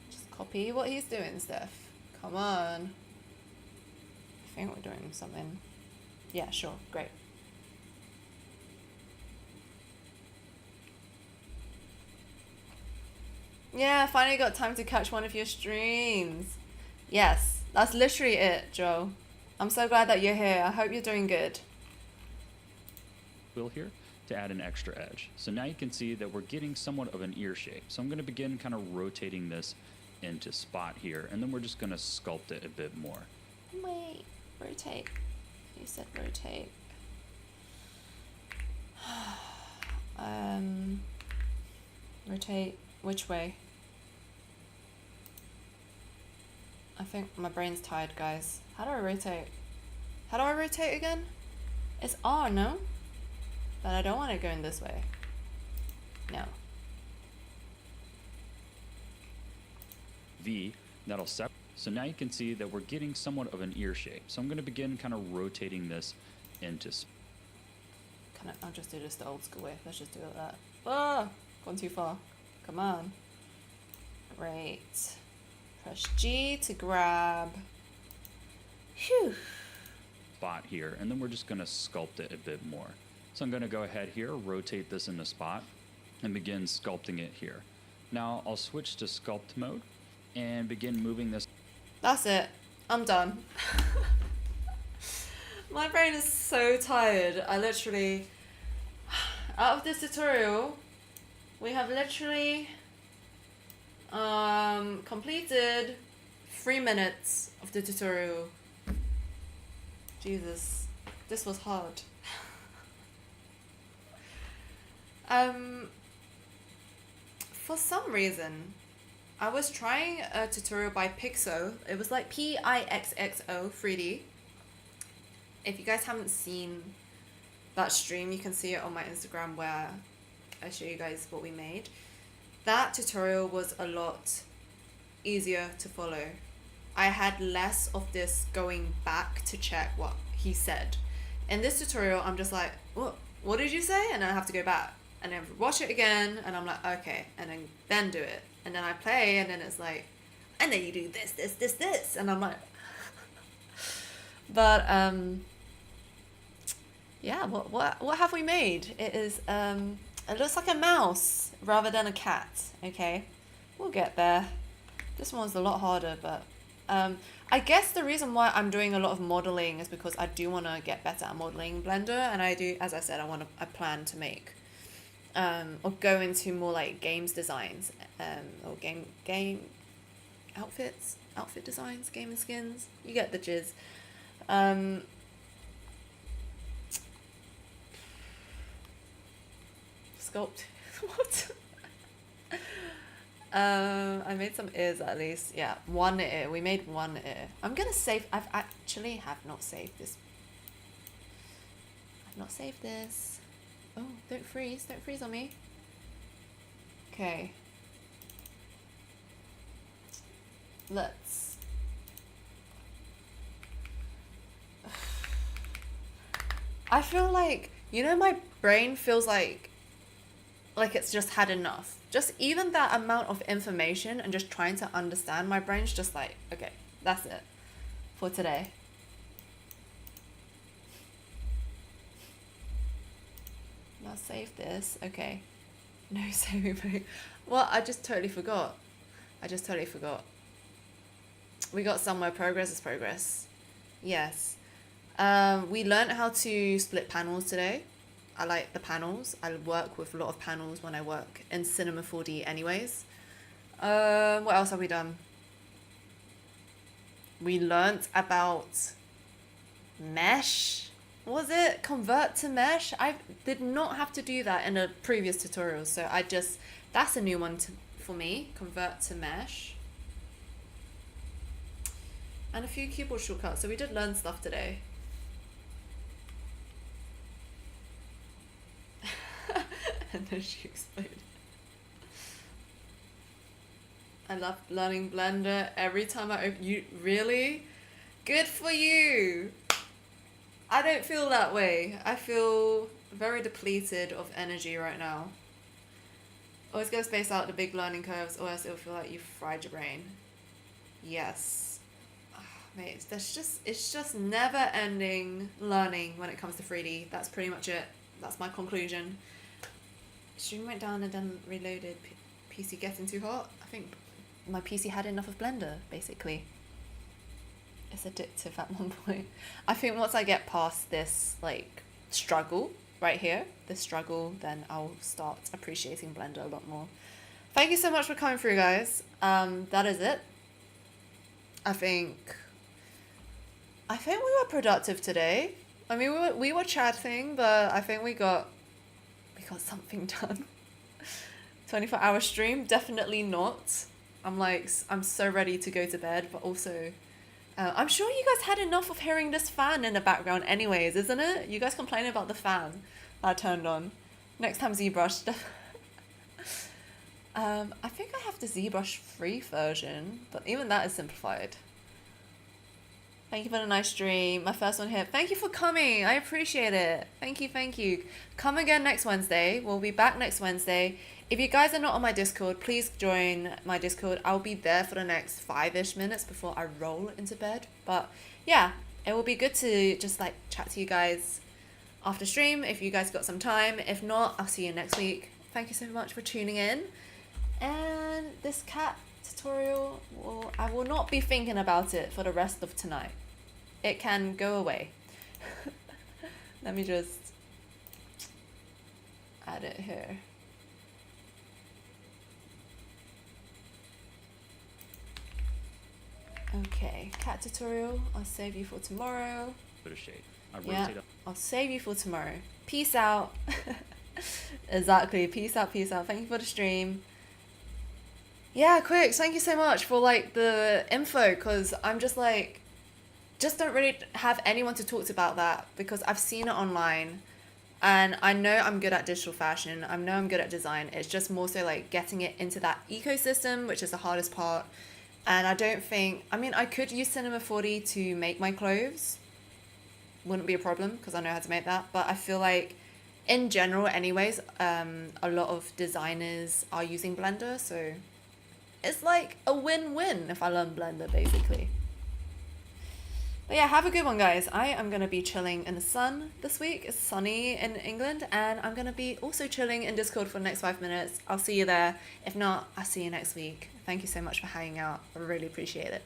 Just copy what he's doing, Steph. Come on. I think we're doing something. Yeah, sure. Great. Yeah, finally got time to catch one of your streams. Yes, that's literally it, Joe. I'm so glad that you're here. I hope you're doing good. Wheel here to add an extra edge. So now you can see that we're getting somewhat of an ear shape. So I'm going to begin kind of rotating this into spot here, and then we're just going to sculpt it a bit more. Wait, rotate. You said rotate. Rotate which way? I think my brain's tired, guys. How do I rotate? How do I rotate again? It's R, no? But I don't want to go in this way. No. V, that'll separate. So now you can see that we're getting somewhat of an ear shape. So I'm going to begin kind of rotating this into I'll just do this the old school way. Let's just do it like that. Ah! Gone too far. Come on. Great. Press G to grab. Phew. spot here, and then we're just going to sculpt it a bit more. So I'm going to go ahead here, rotate this into spot, and begin sculpting it here. Now I'll switch to sculpt mode and begin moving this. That's it. I'm done. My brain is so tired. I literally, out of this tutorial, we have literally completed 3 minutes of the tutorial. Jesus, this was hard. For some reason, I was trying a tutorial by Pixo. It was like Pixxo 3D. If you guys haven't seen that stream, you can see it on my Instagram where I show you guys what we made. That tutorial was a lot easier to follow. I had less of this going back to check what he said. In this tutorial, I'm just like, what did you say? And then I have to go back and then watch it again, and I'm like, okay, and then do it. And then I play, and then it's like, and then you do this, and I'm like, But yeah, what have we made? It is it looks like a mouse rather than a cat. Okay, we'll get there. This one's a lot harder, but I guess the reason why I'm doing a lot of modeling is because I do want to get better at modeling in Blender, and I do, as I said, I plan to make or go into more like games designs or game outfit designs, game and skins. You get the jizz. Sculpt. What? I made some ears at least. Yeah, one ear. We made one ear. I'm gonna save. I've actually have not saved this. I've not saved this. Oh, don't freeze. Don't freeze on me. Okay. Let's. I feel like, you know, my brain feels like it's just had enough. Just even that amount of information and just trying to understand, my brain's just like, okay, that's it for today. Now save this. Okay. No saving. Well, I just totally forgot. We got somewhere. Progress is progress. Yes. We learned how to split panels today. I like the panels. I work with a lot of panels when I work in Cinema 4D anyways. What else have we done? We learnt about mesh. What was it? Convert to mesh? I did not have to do that in a previous tutorial, so that's a new one for me. Convert to mesh. And a few keyboard shortcuts. So we did learn stuff today. And then she exploded. I love learning Blender every time I open. You really? Good for you. I don't feel that way. I feel very depleted of energy right now. Always gotta space out the big learning curves, or else it'll feel like you fried your brain. Yes. Oh, mate, it's just never ending learning when it comes to 3D. That's pretty much it. That's my conclusion. Stream went down and then reloaded. PC getting too hot. I think my PC had enough of Blender, basically. It's addictive at one point. I think once I get past this like struggle right here, then I'll start appreciating Blender a lot more. Thank you so much for coming through, guys. That is it. I think we were productive today. I mean, we were chatting, but I think we got something done. 24-hour stream? Definitely not. I'm so ready to go to bed, but also, I'm sure you guys had enough of hearing this fan in the background anyways, isn't it? You guys complaining about the fan that I turned on. Next time ZBrush. I think I have the ZBrush free version, but even that is simplified. Thank you for the nice stream. My first one here. Thank you for coming. I appreciate it. Thank you. Come again next Wednesday. We'll be back next Wednesday. If you guys are not on my Discord, please join my Discord. I'll be there for the next 5-ish minutes before I roll into bed. But yeah, it will be good to just like chat to you guys after stream if you guys got some time. If not, I'll see you next week. Thank you so much for tuning in. And this cat tutorial, I will not be thinking about it for the rest of tonight. It can go away. Let me just add it here. Okay, cat tutorial. I'll save you for tomorrow. Bit of shade. I'll save you for tomorrow. Peace out. Exactly. Peace out. Thank you for the stream. Yeah, Quicks, thank you so much for like the info, because I'm just like, don't really have anyone to talk to about that, because I've seen it online and I know I'm good at digital fashion. I know I'm good at design. It's just more so like getting it into that ecosystem, which is the hardest part. And I don't think, I mean, I could use Cinema 4D to make my clothes. Wouldn't be a problem because I know how to make that. But I feel like in general anyways, a lot of designers are using Blender, so it's like a win-win if I learn Blender, basically. But yeah, have a good one, guys. I am going to be chilling in the sun this week. It's sunny in England, and I'm going to be also chilling in Discord for the next 5 minutes. I'll see you there. If not, I'll see you next week. Thank you so much for hanging out. I really appreciate it.